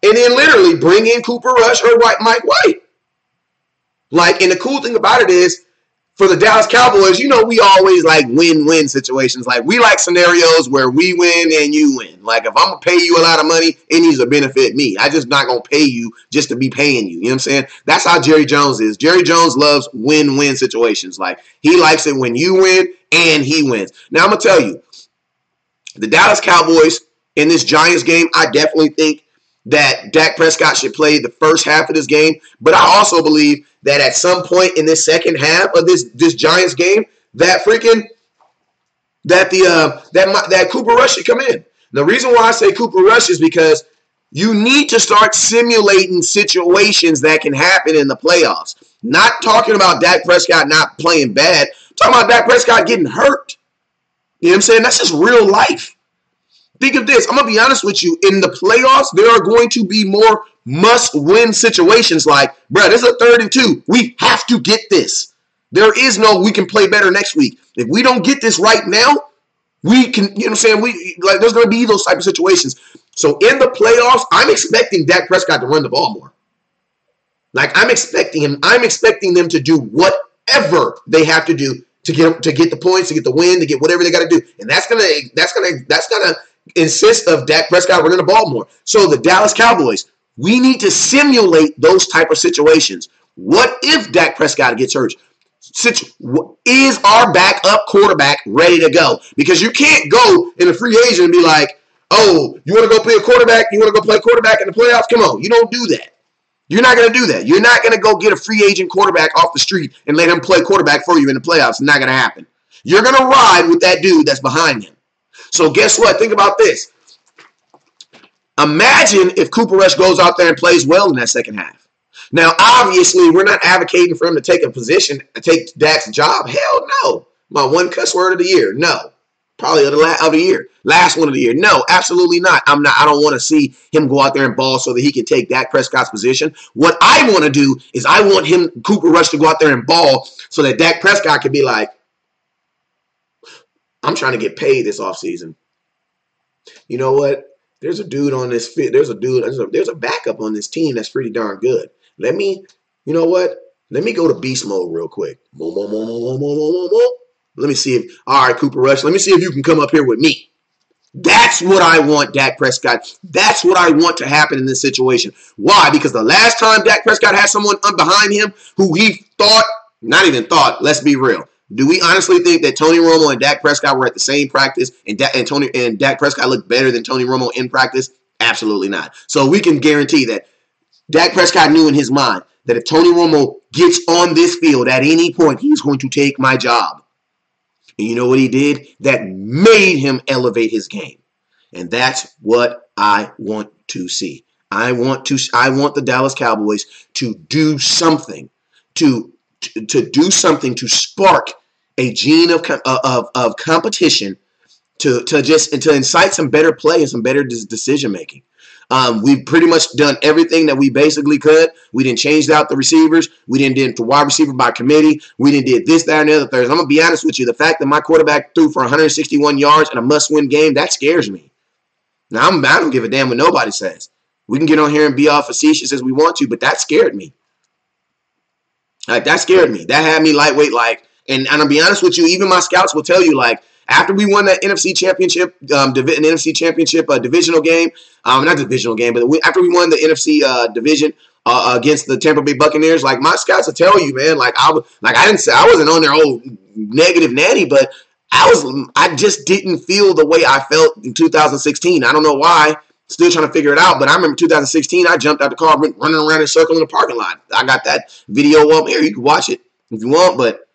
And then literally bring in Cooper Rush or Mike White. And the cool thing about it is, for the Dallas Cowboys, we always like win-win situations. Like, we like scenarios where we win and you win. Like, if I'm going to pay you a lot of money, it needs to benefit me. I just not going to pay you just to be paying you. You know what I'm saying? That's how Jerry Jones is. Jerry Jones loves win-win situations. Like, he likes it when you win and he wins. Now, I'm going to tell you, the Dallas Cowboys in this Giants game, I definitely think that Dak Prescott should play the first half of this game. But I also believe that at some point in this second half of this Giants game, that Cooper Rush should come in. The reason why I say Cooper Rush is because you need to start simulating situations that can happen in the playoffs. Not talking about Dak Prescott not playing bad. I'm talking about Dak Prescott getting hurt. You know what I'm saying? That's just real life. Think of this. I'm going to be honest with you. In the playoffs, there are going to be more must-win situations like, bro, this is a 3rd and 2. We have to get this. There is no we can play better next week. If we don't get this right now, we can, you know what I'm saying? There's going to be those type of situations. So in the playoffs, I'm expecting Dak Prescott to run the ball more. I'm expecting them to do whatever they have to do to get the points, to get the win, to get whatever they got to do. And that's gonna insist of Dak Prescott running the ball more. So the Dallas Cowboys, we need to simulate those type of situations. What if Dak Prescott gets hurt? Is our backup quarterback ready to go? Because you can't go in a free agent and be like, oh, you want to go play a quarterback? You want to go play quarterback in the playoffs? Come on. You don't do that. You're not going to do that. You're not going to go get a free agent quarterback off the street and let him play quarterback for you in the playoffs. It's not going to happen. You're going to ride with that dude that's behind him. So guess what? Think about this. Imagine if Cooper Rush goes out there and plays well in that second half. Now, obviously, we're not advocating for him to take a position, take Dak's job. Hell no. My one cuss word of the year. No. Probably of the year. Last one of the year. No, absolutely not. I don't want to see him go out there and ball so that he can take Dak Prescott's position. What I want to do is I want Cooper Rush, to go out there and ball so that Dak Prescott can be like, I'm trying to get paid this offseason. You know what? There's a dude on this fit. There's a backup on this team that's pretty darn good. You know what? Let me go to beast mode real quick. Let me see if, all right, Cooper Rush, let me see if you can come up here with me. That's what I want, Dak Prescott. That's what I want to happen in this situation. Why? Because the last time Dak Prescott had someone behind him who he thought, not even thought, let's be real. Do we honestly think that Tony Romo and Dak Prescott were at the same practice and Dak Prescott looked better than Tony Romo in practice? Absolutely not. So we can guarantee that Dak Prescott knew in his mind that if Tony Romo gets on this field at any point, he's going to take my job. And you know what he did? That made him elevate his game. And that's what I want to see. I want the Dallas Cowboys to do something to do something to spark a gene of competition to incite some better play and some better decision making. We've pretty much done everything that we basically could. We didn't change out the receivers. We didn't do the wide receiver by committee. We didn't do this, that, and the other third. I'm going to be honest with you. The fact that my quarterback threw for 161 yards in a must-win game, that scares me. Now, I don't give a damn what nobody says. We can get on here and be all facetious as we want to, but that scared me. That scared me. That had me lightweight, and I'll be honest with you, even my scouts will tell you, after we won that NFC Championship, divisional game, not divisional game, but after we won the NFC division against the Tampa Bay Buccaneers, my scouts will tell you, man, I wasn't on their old negative nanny, but I just didn't feel the way I felt in 2016. I don't know why. Still trying to figure it out. But I remember 2016, I jumped out the car, went running around in a circle in the parking lot. I got that video up here. You can watch it if you want, but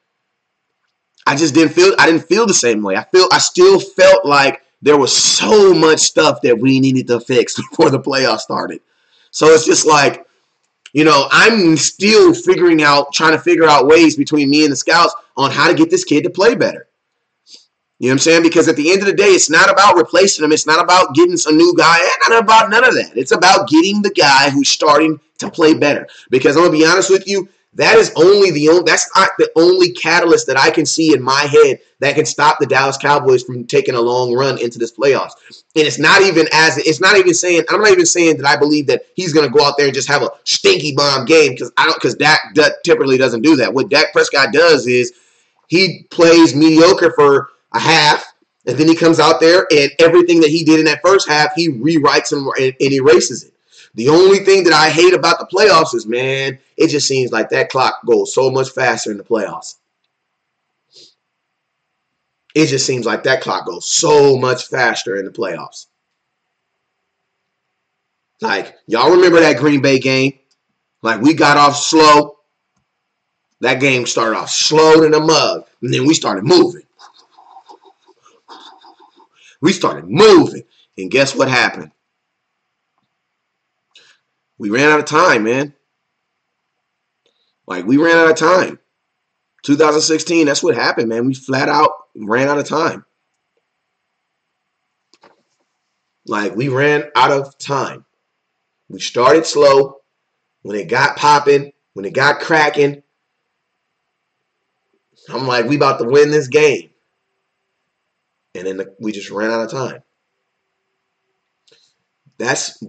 I didn't feel the same way. I still felt like there was so much stuff that we needed to fix before the playoffs started. So it's just like, I'm still trying to figure out ways between me and the scouts on how to get this kid to play better. You know what I'm saying? Because at the end of the day, it's not about replacing him. It's not about getting some new guy. It's not about none of that. It's about getting the guy who's starting to play better. Because I'm going to be honest with you, that's not the only catalyst that I can see in my head that can stop the Dallas Cowboys from taking a long run into this playoffs. And I'm not even saying that I believe that he's going to go out there and just have a stinky bomb game, because Dak typically doesn't do that. What Dak Prescott does is he plays mediocre for a half, and then he comes out there and everything that he did in that first half, he rewrites and erases it. The only thing that I hate about the playoffs is, man, it just seems like that clock goes so much faster in the playoffs. It just seems like that clock goes so much faster in the playoffs. Like, y'all remember that Green Bay game? Like, we got off slow. That game started off slow in the mug, and then we started moving. And guess what happened? We ran out of time, man. Like, we ran out of time. 2016, that's what happened, man. We flat out ran out of time. Like, we ran out of time. We started slow. When it got popping, when it got cracking, I'm like, we about to win this game. And then we just ran out of time. That's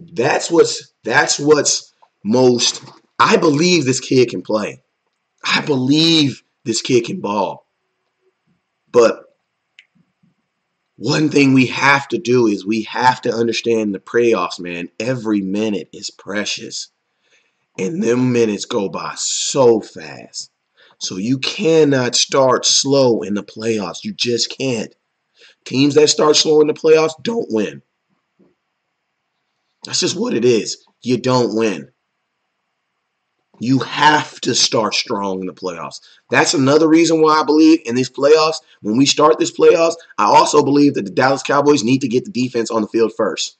what's most. I believe this kid can play. I believe this kid can ball. But one thing we have to do is we have to understand the playoffs, man. Every minute is precious. And them minutes go by so fast. So you cannot start slow in the playoffs. You just can't. Teams that start slow in the playoffs don't win. That's just what it is. You don't win. You have to start strong in the playoffs. That's another reason why I believe in these playoffs, when we start this playoffs, I also believe that the Dallas Cowboys need to get the defense on the field first.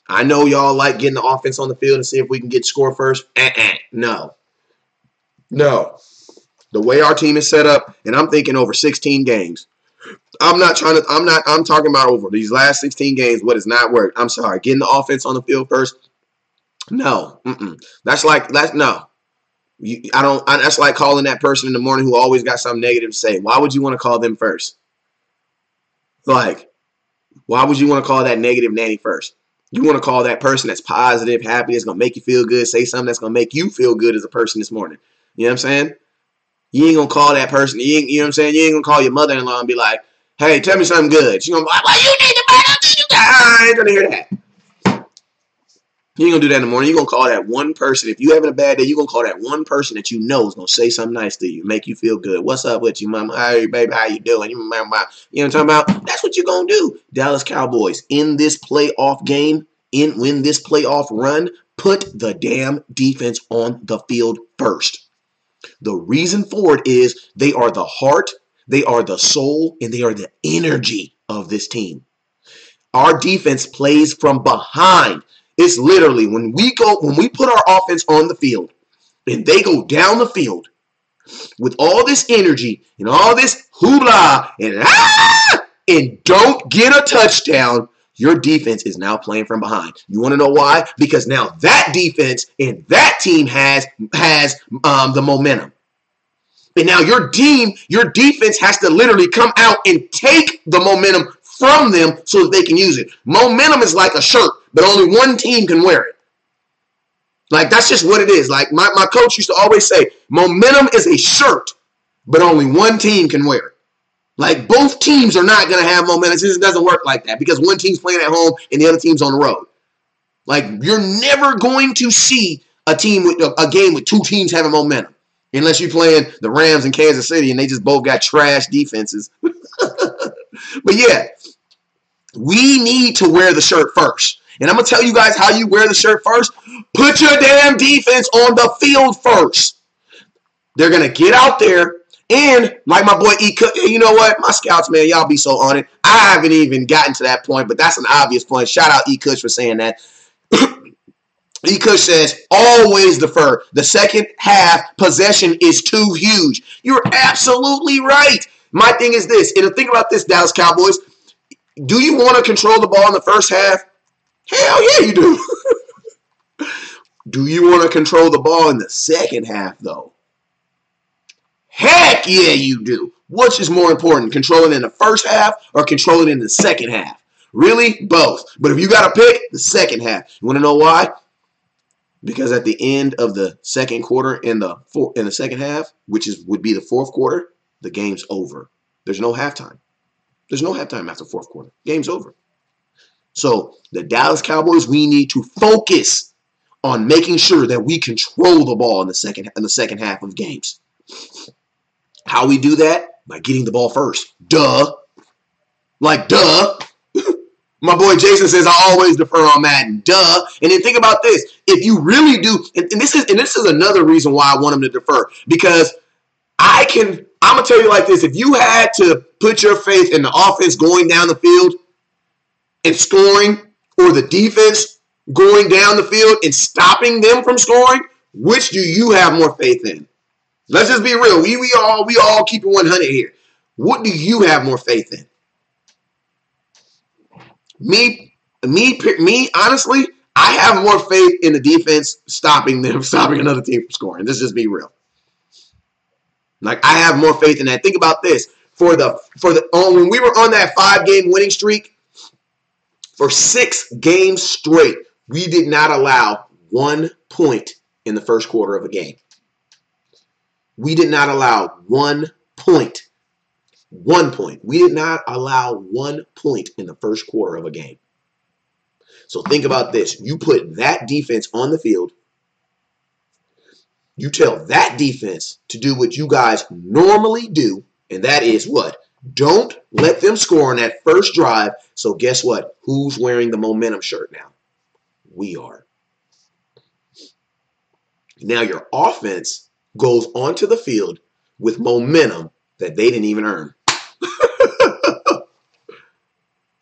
I know y'all like getting the offense on the field and see if we can get score first. No. The way our team is set up, and I'm thinking over 16 games. I'm talking about over these last 16 games, what has not worked. I'm sorry. Getting the offense on the field first? No. That's like calling that person in the morning who always got something negative to say. Why would you want to call them first? Like, why would you want to call that negative nanny first? You want to call that person that's positive, happy, that's going to make you feel good, say something that's going to make you feel good as a person this morning. You know what I'm saying? You ain't going to call that person. You know what I'm saying? You ain't going to call your mother-in-law and be like, hey, tell me something good. She's going to be like, well, you need to I ain't going to hear that. You ain't going to do that in the morning. You're going to call that one person. If you're having a bad day, you're going to call that one person that you know is going to say something nice to you, make you feel good. What's up with you, mama? Hey, baby, how you doing? You know what I'm talking about? That's what you're going to do. Dallas Cowboys, in this playoff game, win this playoff run, put the damn defense on the field first. The reason for it is they are the heart, they are the soul, and they are the energy of this team. Our defense plays from behind. It's literally when we put our offense on the field and they go down the field with all this energy and all this hoopla and don't get a touchdown, your defense is now playing from behind. You want to know why? Because now that defense and that team has the momentum. And now your defense has to literally come out and take the momentum from them so that they can use it. Momentum is like a shirt, but only one team can wear it. Like, that's just what it is. Like, my coach used to always say, momentum is a shirt, but only one team can wear it. Like, both teams are not going to have momentum. It just doesn't work like that because one team's playing at home and the other team's on the road. Like, you're never going to see a game with two teams having momentum unless you're playing the Rams in Kansas City and they just both got trash defenses. But yeah, we need to wear the shirt first. And I'm going to tell you guys how you wear the shirt first. Put your damn defense on the field first. They're going to get out there. And like my boy E. Cook, you know what? My scouts, man, y'all be so on it. I haven't even gotten to that point, but that's an obvious point. Shout out E. Kush for saying that. E. Kush says, always defer. The second half possession is too huge. You're absolutely right. My thing is this, and think about this, Dallas Cowboys. Do you want to control the ball in the first half? Hell yeah, you do. Do you want to control the ball in the second half, though? Heck yeah, you do. Which is more important, controlling in the first half or controlling in the second half? Really? Both. But if you got to pick, the second half. You want to know why? Because at the end of the second quarter in the second half, which would be the fourth quarter, the game's over. There's no halftime. There's no halftime after fourth quarter. Game's over. So the Dallas Cowboys, we need to focus on making sure that we control the ball in the second half of games. How we do that? By getting the ball first. Duh. Like, duh. My boy Jason says, I always defer on Madden. Duh. And then think about this. If you really do, and this is another reason why I want him to defer. Because I'm going to tell you like this. If you had to put your faith in the offense going down the field and scoring, or the defense going down the field and stopping them from scoring, which do you have more faith in? Let's just be real. We all keep it 100 here. What do you have more faith in? Me, honestly, I have more faith in the defense stopping another team from scoring. Let's just be real. Like, I have more faith in that. Think about this. When we were on that 5-game winning streak, for 6 games straight, we did not allow 1 point in the first quarter of a game. We did not allow 1 point. 1 point. We did not allow 1 point in the first quarter of a game. So think about this. You put that defense on the field. You tell that defense to do what you guys normally do, and that is what? Don't let them score on that first drive. So guess what? Who's wearing the momentum shirt now? We are. Now your offense goes onto the field with momentum that they didn't even earn.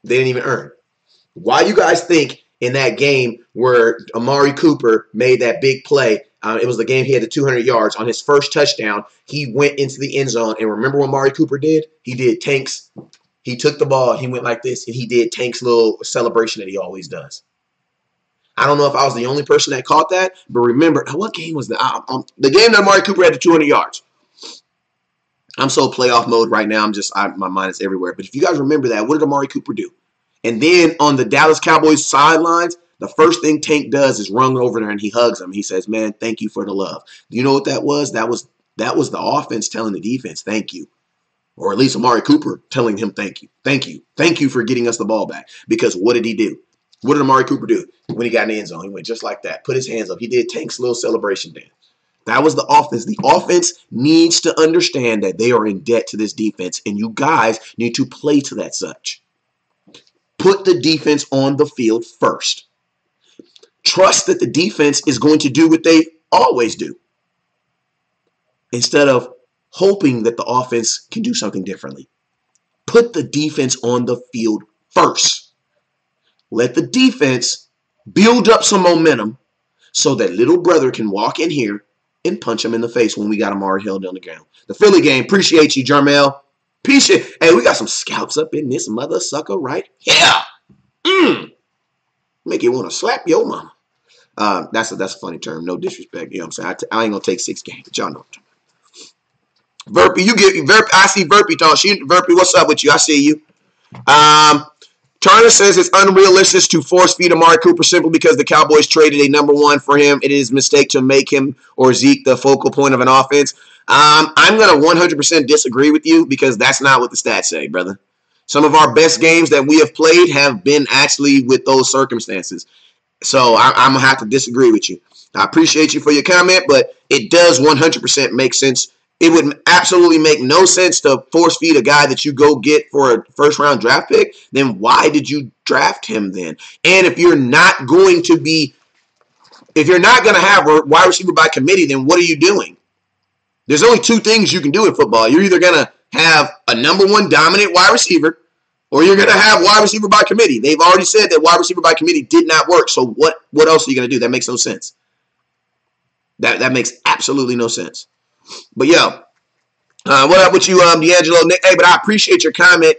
They didn't even earn. Why you guys think in that game where Amari Cooper made that big play, it was the game he had the 200 yards on his first touchdown, he went into the end zone, and remember what Amari Cooper did? He did Tank's. He took the ball, he went like this, and he did Tank's little celebration that he always does. I don't know if I was the only person that caught that, but remember, what game was that? The game that Amari Cooper had the 200 yards. I'm so playoff mode right now. My mind is everywhere. But if you guys remember that, what did Amari Cooper do? And then on the Dallas Cowboys sidelines, the first thing Tank does is run over there and he hugs him. He says, man, thank you for the love. Do you know what that was? That was the offense telling the defense, thank you. Or at least Amari Cooper telling him, thank you. Thank you. Thank you for getting us the ball back. Because what did he do? What did Amari Cooper do when he got in the end zone? He went just like that. Put his hands up. He did Tank's little celebration dance. That was the offense. The offense needs to understand that they are in debt to this defense, and you guys need to play to that such. Put the defense on the field first. Trust that the defense is going to do what they always do, instead of hoping that the offense can do something differently. Put the defense on the field first. Let the defense build up some momentum so that little brother can walk in here and punch him in the face when we got Amari held on the ground. The Philly game, appreciate you, Jarmel. Appreciate. Hey, we got some scouts up in this mother sucker, right? Yeah. Make you want to slap your mama. That's a funny term. No disrespect. You know what I'm saying? I ain't gonna take 6 games. But y'all know what I'm talking about. Verpy, I see Verpy talk. Verpy, what's up with you? I see you. Turner says it's unrealistic to force feed Amari Cooper simply because the Cowboys traded a number 1 for him. It is a mistake to make him or Zeke the focal point of an offense. I'm going to 100% disagree with you because that's not what the stats say, brother. Some of our best games that we have played have been actually with those circumstances. So I'm going to have to disagree with you. I appreciate you for your comment, but it does 100% make sense it would absolutely make no sense to force feed a guy that you go get for a first round draft pick. Then why did you draft him then? And if you're not going to have a wide receiver by committee, then what are you doing? There's only two things you can do in football. You're either going to have a number one dominant wide receiver, or you're going to have wide receiver by committee. They've already said that wide receiver by committee did not work. So what else are you going to do? That makes no sense. That makes absolutely no sense. But yo, what up with you, D'Angelo? Nick? Hey, but I appreciate your comment.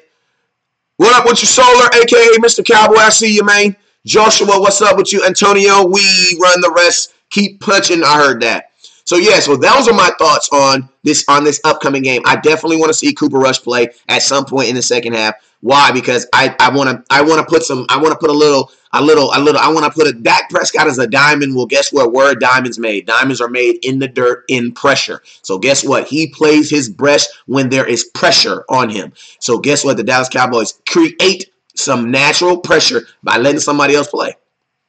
What up with you, Solar, a.k.a. Mr. Cowboy? I see you, man. Joshua, what's up with you? Antonio, we run the rest. Keep punching. I heard that. So, yeah, so those are my thoughts on this upcoming game. I definitely want to see Cooper Rush play at some point in the second half. Why? Because I want to put a Dak Prescott as a diamond. Well, guess what? Where are diamonds made? Diamonds are made in the dirt in pressure. So guess what? He plays his best when there is pressure on him. So guess what? The Dallas Cowboys create some natural pressure by letting somebody else play.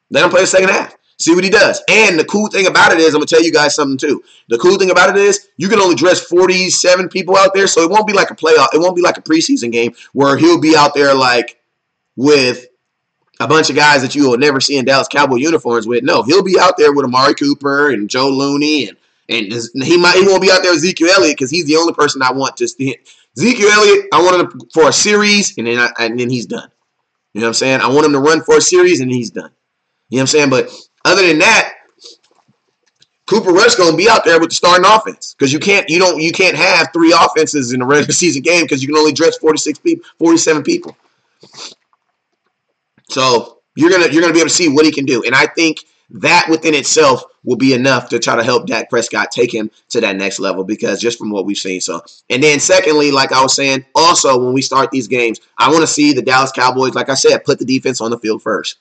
Let him play the second half. See what he does. And the cool thing about it is, I'm going to tell you guys something too. The cool thing about it is you can only dress 47 people out there, so it won't be like a playoff. It won't be like a preseason game where he'll be out there like with a bunch of guys that you will never see in Dallas Cowboy uniforms with. No, he'll be out there with Amari Cooper and Joe Looney, and he won't be out there with Ezekiel Elliott because he's the only person I want to see. Ezekiel Elliott, I want him for a series, and then he's done. You know what I'm saying? I want him to run for a series, and he's done. You know what I'm saying? But other than that, Cooper Rush going to be out there with the starting offense because you can't have three offenses in a regular season game because you can only dress 47 people. So you're gonna be able to see what he can do, and I think that within itself will be enough to try to help Dak Prescott take him to that next level because just from what we've seen. So, and then secondly, like I was saying, also when we start these games, I want to see the Dallas Cowboys, like I said, put the defense on the field first.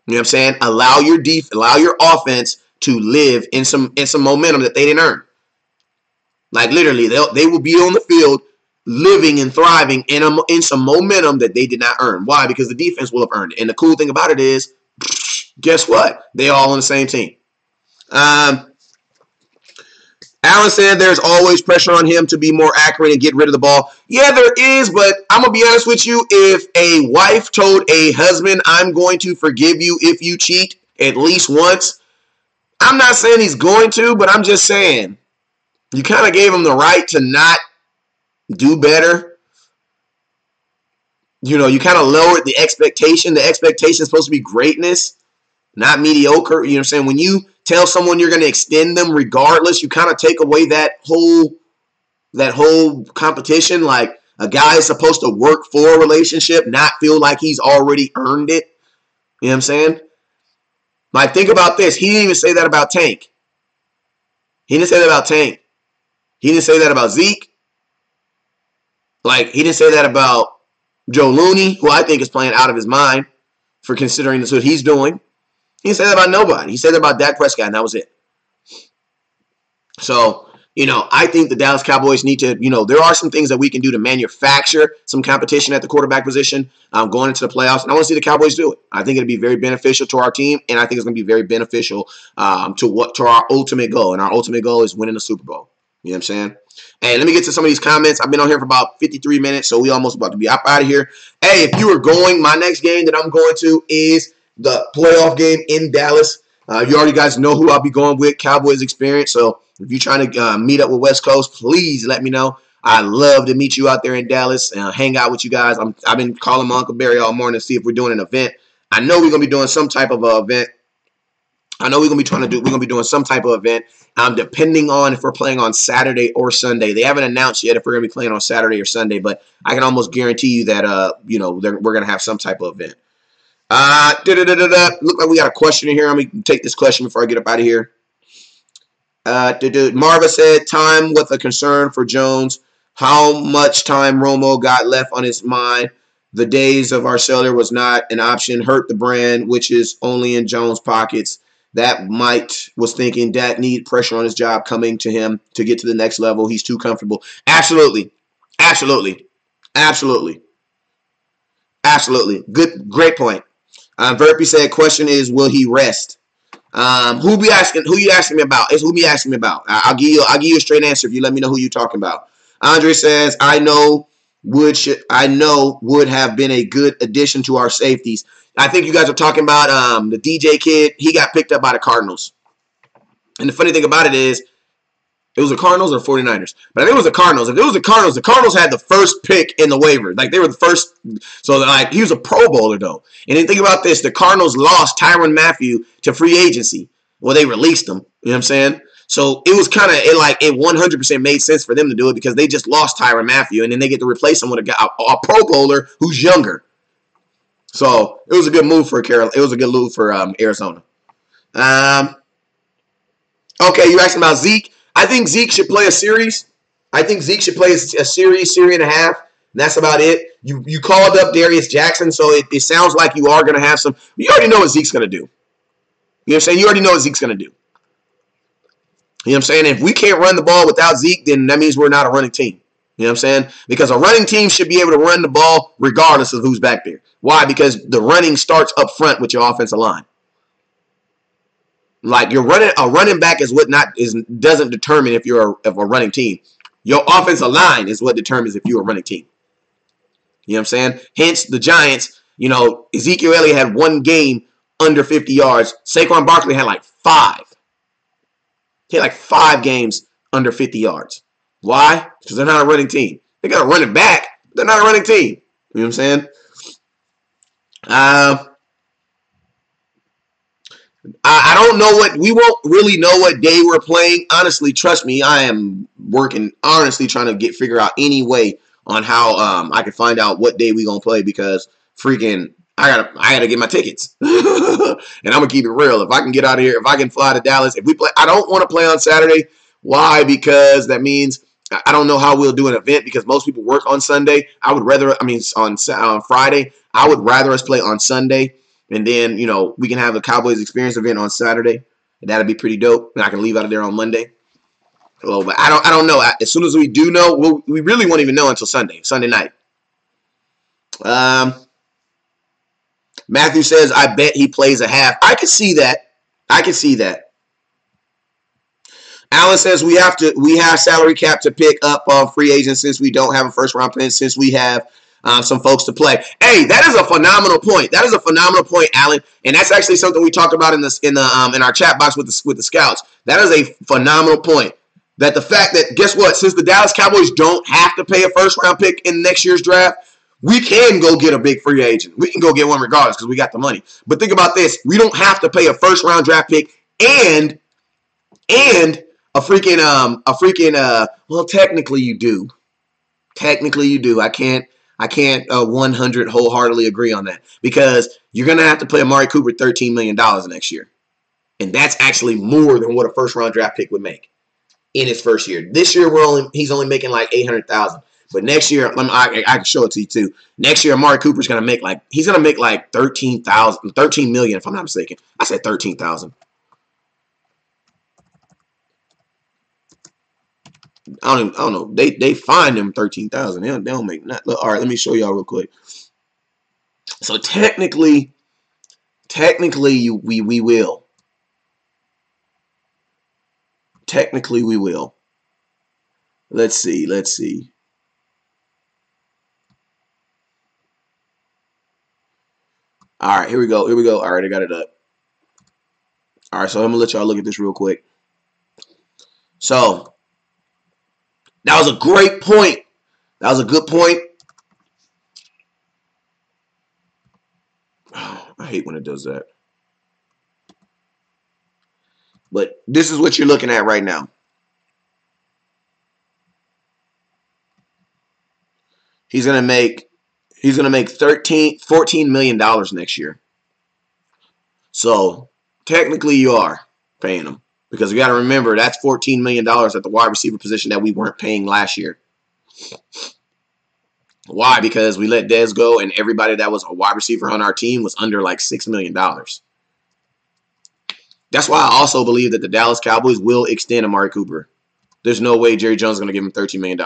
You know what I'm saying? Allow your offense to live in some momentum that they didn't earn. Like literally, they will be on the field living and thriving in some momentum that they did not earn. Why? Because the defense will have earned it. And the cool thing about it is, guess what? They all on the same team. Alan said there's always pressure on him to be more accurate and get rid of the ball. Yeah, there is, but I'm going to be honest with you. If a wife told a husband, I'm going to forgive you if you cheat at least once, I'm not saying he's going to, but I'm just saying you kind of gave him the right to not do better. You know, you kind of lowered the expectation. The expectation is supposed to be greatness, not mediocre. You know what I'm saying? When you tell someone you're going to extend them regardless, you kind of take away that whole competition. Like a guy is supposed to work for a relationship, not feel like he's already earned it. You know what I'm saying? Like, think about this. He didn't even say that about Tank. He didn't say that about Tank. He didn't say that about Zeke. Like, he didn't say that about Joe Looney, who I think is playing out of his mind for considering this what he's doing. He didn't say that about nobody. He said that about Dak Prescott, and that was it. So, you know, I think the Dallas Cowboys need to, you know, there are some things that we can do to manufacture some competition at the quarterback position going into the playoffs. And I want to see the Cowboys do it. I think it'll be very beneficial to our team, and I think it's going to be very beneficial to our ultimate goal. And our ultimate goal is winning the Super Bowl. You know what I'm saying? Hey, let me get to some of these comments. I've been on here for about 53 minutes, so we almost about to be up out of here. Hey, if you are going, my next game that I'm going to is the playoff game in Dallas. You already guys know who I'll be going with, Cowboys Experience. So if you're trying to meet up with West Coast, please let me know. I'd love to meet you out there in Dallas and hang out with you guys. I've been calling my Uncle Barry all morning to see if we're doing an event. I know we're going to be doing some type of event. I know we're going to be doing some type of event. Depending on if we're playing on Saturday or Sunday. They haven't announced yet if we're going to be playing on Saturday or Sunday, but I can almost guarantee you that we're going to have some type of event. Look like we got a question in here. Let me take this question before I get up out of here. Marva said, time with a concern for Jones. How much time Romo got left on his mind? The days of Arcelor was not an option. Hurt the brand, which is only in Jones' pockets. That Mike was thinking Dak need pressure on his job coming to him to get to the next level. He's too comfortable. Absolutely. Good, great point. Verpy said, question is, will he rest? Who be asking? Who you asking me about? It's who be asking me about. I'll give you a straight answer if you let me know who you're talking about. Andre says, I know would have been a good addition to our safeties. I think you guys are talking about the DJ kid. He got picked up by the Cardinals. And the funny thing about it is, it was the Cardinals or 49ers. But I think it was the Cardinals. If it was the Cardinals had the first pick in the waiver. Like, they were the first. So, like, he was a Pro Bowler, though. And then think about this. The Cardinals lost Tyrann Mathieu to free agency. Well, they released him. You know what I'm saying? So, it was kind of, it 100% made sense for them to do it because they just lost Tyrann Mathieu. And then they get to replace him with a Pro Bowler who's younger. So, it was a good move for Carolina. It was a good move for Arizona. Okay, you asking about Zeke. I think Zeke should play a series. I think Zeke should play a series and a half. And that's about it. You called up Darius Jackson, so it sounds like you are going to have some. You already know what Zeke's going to do. You know what I'm saying? You already know what Zeke's going to do. You know what I'm saying? If we can't run the ball without Zeke, then that means we're not a running team. You know what I'm saying? Because a running team should be able to run the ball regardless of who's back there. Why? Because the running starts up front with your offensive line. Like, a running back doesn't determine if you're a running team. Your offensive line is what determines if you're a running team. You know what I'm saying? Hence, the Giants, Ezekiel Elliott had one game under 50 yards. Saquon Barkley had like 5. He had like 5 games under 50 yards. Why? Because they're not a running team. They got a running back. They're not a running team. You know what I'm saying? I don't know we won't really know what day we're playing. Honestly, trust me, I am working honestly trying to figure out any way on how I can find out what day we gonna play because freaking I gotta get my tickets. And I'm gonna keep it real. If I can get out of here, if I can fly to Dallas, if we play, I don't want to play on Saturday. Why? Because that means I don't know how we'll do an event because most people work on Sunday. On Friday. I would rather us play on Sunday. And then, we can have a Cowboys Experience event on Saturday. And that'll be pretty dope. And I can leave out of there on Monday. But I don't know. As soon as we do know, we really won't even know until Sunday night. Matthew says, I bet he plays a half. I can see that. Alan says we have salary cap to pick up on free agents since we don't have a first round pick, since we have some folks to play. Hey, that is a phenomenal point. Alan. And that's actually something we talked about in our chat box with the scouts. That is a phenomenal point. That the fact that, guess what? Since the Dallas Cowboys don't have to pay a first round pick in next year's draft, we can go get a big free agent. We can go get one regardless because we got the money. But think about this: we don't have to pay a first round draft pick and a freaking well, technically you do. I can't 100 wholeheartedly agree on that because you're going to have to pay Amari Cooper $13 million next year. And that's actually more than what a first round draft pick would make in his first year. This year he's only making like $800,000. But next year, I can show it to you too. Next year, Amari Cooper's going to make like $13 million if I'm not mistaken. I said 13,000. I don't know. They fined him 13,000. They don't make that. All right, let me show y'all real quick. So technically, we will. Technically, we will. Let's see. All right, here we go. All right, I got it up. All right, so I'm gonna let y'all look at this real quick. So. That was a great point. That was a good point. Oh, I hate when it does that. But this is what you're looking at right now. He's gonna make $14 million next year. So technically you are paying him. Because we got to remember, that's $14 million at the wide receiver position that we weren't paying last year. Why? Because we let Dez go, and everybody that was a wide receiver on our team was under like $6 million. That's why I also believe that the Dallas Cowboys will extend Amari Cooper. There's no way Jerry Jones is going to give him $13 million.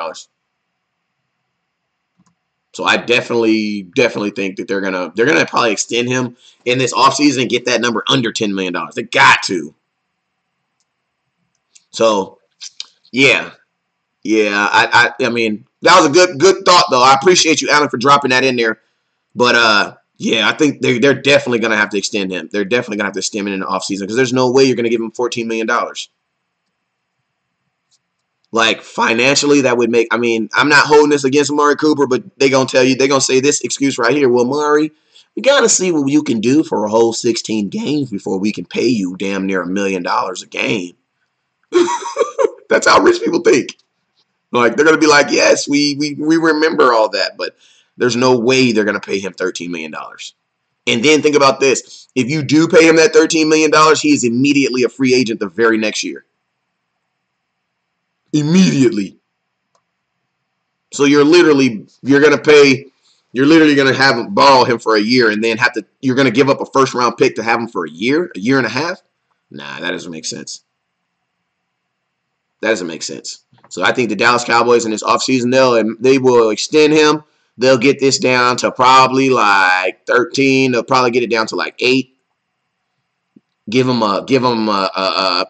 So I definitely think that they're gonna probably extend him in this offseason and get that number under $10 million. They got to. So yeah. I mean, that was a good thought though. I appreciate you, Alan, for dropping that in there. But yeah, I think they're definitely gonna have to extend him. They're definitely gonna have to extend him in the offseason because there's no way you're gonna give him $14 million. Like financially, that would make. I mean, I'm not holding this against Amari Cooper, but they're gonna say this excuse right here. Well, Amari, we gotta see what you can do for a whole 16 games before we can pay you damn near $1 million a game. That's how rich people think. Like they're gonna be like, yes, we remember all that, but there's no way they're gonna pay him $13 million. And then think about this: if you do pay him that $13 million, he is immediately a free agent the very next year. Immediately. So you're literally gonna have him borrow him for a year, and then you're gonna give up a first round pick to have him for a year and a half. Nah, that doesn't make sense. That doesn't make sense. So I think the Dallas Cowboys in this offseason, they will extend him. They'll get this down to probably like 13. They'll probably get it down to like 8. Give him a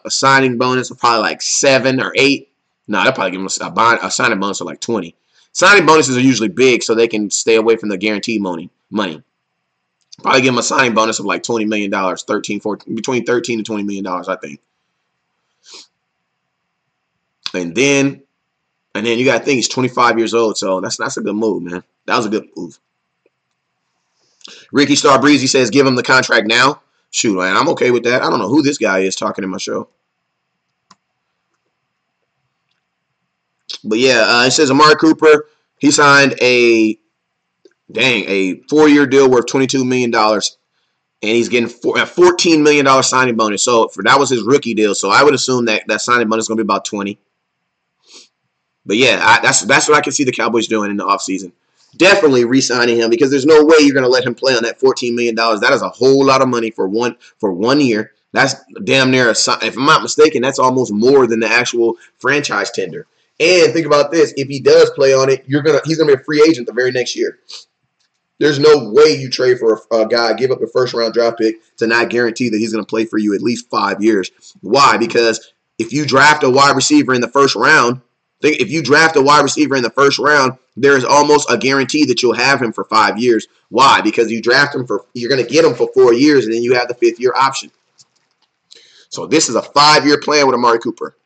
signing bonus of probably like 7 or 8. No, they'll probably give him a signing bonus of like 20. Signing bonuses are usually big, so they can stay away from the guaranteed money. Probably give him a signing bonus of like $20 million, between $13 and $20 million, I think. And then you got to think he's 25 years old, so that's a good move, man. That was a good move. Ricky Star Breezy says, give him the contract now. Shoot, man, I'm okay with that. I don't know who this guy is talking in my show. But yeah, it says Amari Cooper, he signed a 4-year deal worth $22 million. And he's getting a $14 million signing bonus. So that was his rookie deal. So I would assume that signing bonus is going to be about 20. But yeah, that's what I can see the Cowboys doing in the offseason. Definitely re-signing him because there's no way you're going to let him play on that $14 million. That is a whole lot of money for one year. That's damn near, if I'm not mistaken, that's almost more than the actual franchise tender. And think about this: if he does play on it, he's gonna be a free agent the very next year. There's no way you trade for a guy, give up a first-round draft pick to not guarantee that he's going to play for you at least 5 years. Why? Because if you draft a wide receiver in the first round, there is almost a guarantee that you'll have him for 5 years. Why? Because you're going to get him for 4 years, and then you have the 5th-year option. So this is a 5-year plan with Amari Cooper,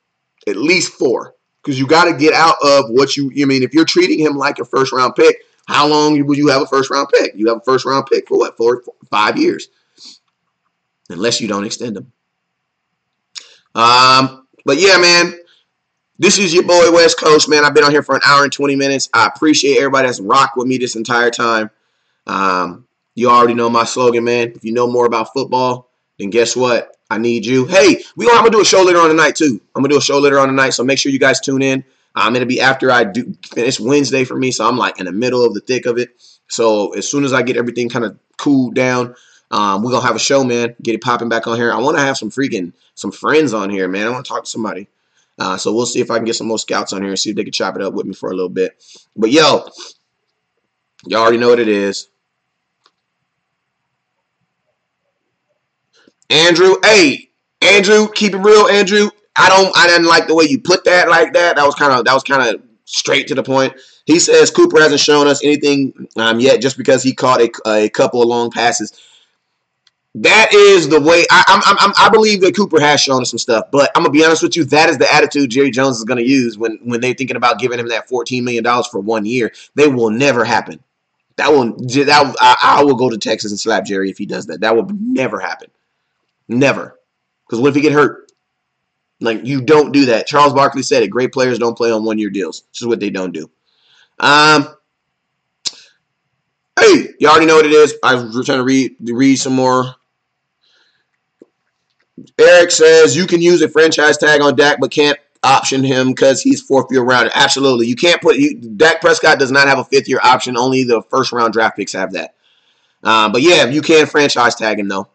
at least 4, because you got to get out of what you mean. If you're treating him like a first-round pick, how long would you have a first-round pick? You have a first-round pick for what? 5 years. Unless you don't extend them. But yeah, man. This is your boy, West Coast, man. I've been on here for an hour and 20 minutes. I appreciate everybody that's rocked with me this entire time. You already know my slogan, man. If you know more about football, then guess what? I need you. Hey, I'm going to do a show later on tonight, too. So make sure you guys tune in. It'll be after I do finish Wednesday for me, so I'm like in the middle of the thick of it. So as soon as I get everything kind of cooled down, we're going to have a show, man. Get it popping back on here. I want to have some friends on here, man. I want to talk to somebody. So we'll see if I can get some more scouts on here and see if they can chop it up with me for a little bit. But, yo, y'all already know what it is. Andrew, keep it real, Andrew. I didn't like the way you put that like that. That was kind of straight to the point. He says Cooper hasn't shown us anything yet just because he caught a couple of long passes. That is the way I believe that Cooper has shown us some stuff. But I'm gonna be honest with you, that is the attitude Jerry Jones is gonna use when they're thinking about giving him that $14 million for 1 year. That will never happen. I will go to Texas and slap Jerry if he does that. That will never happen. Never. Because what if he get hurt? Like, you don't do that. Charles Barkley said it. Great players don't play on 1-year deals. This is what they don't do. Hey, you already know what it is. I'm trying to read some more. Eric says you can use a franchise tag on Dak, but can't option him because he's 4th-year rounder. Absolutely. You can't Dak Prescott does not have a 5th-year option. Only the first-round draft picks have that. But, yeah, you can franchise tag him, though,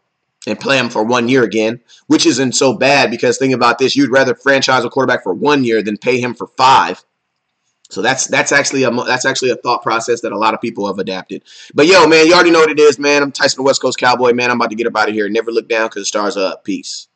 and play him for 1 year again, which isn't so bad because think about this. You'd rather franchise a quarterback for 1 year than pay him for 5. So that's actually a thought process that a lot of people have adapted. But yo, man, you already know what it is, man. I'm Tyson the West Coast Cowboy, man. I'm about to get up out of here. Never look down because the stars are up. Peace.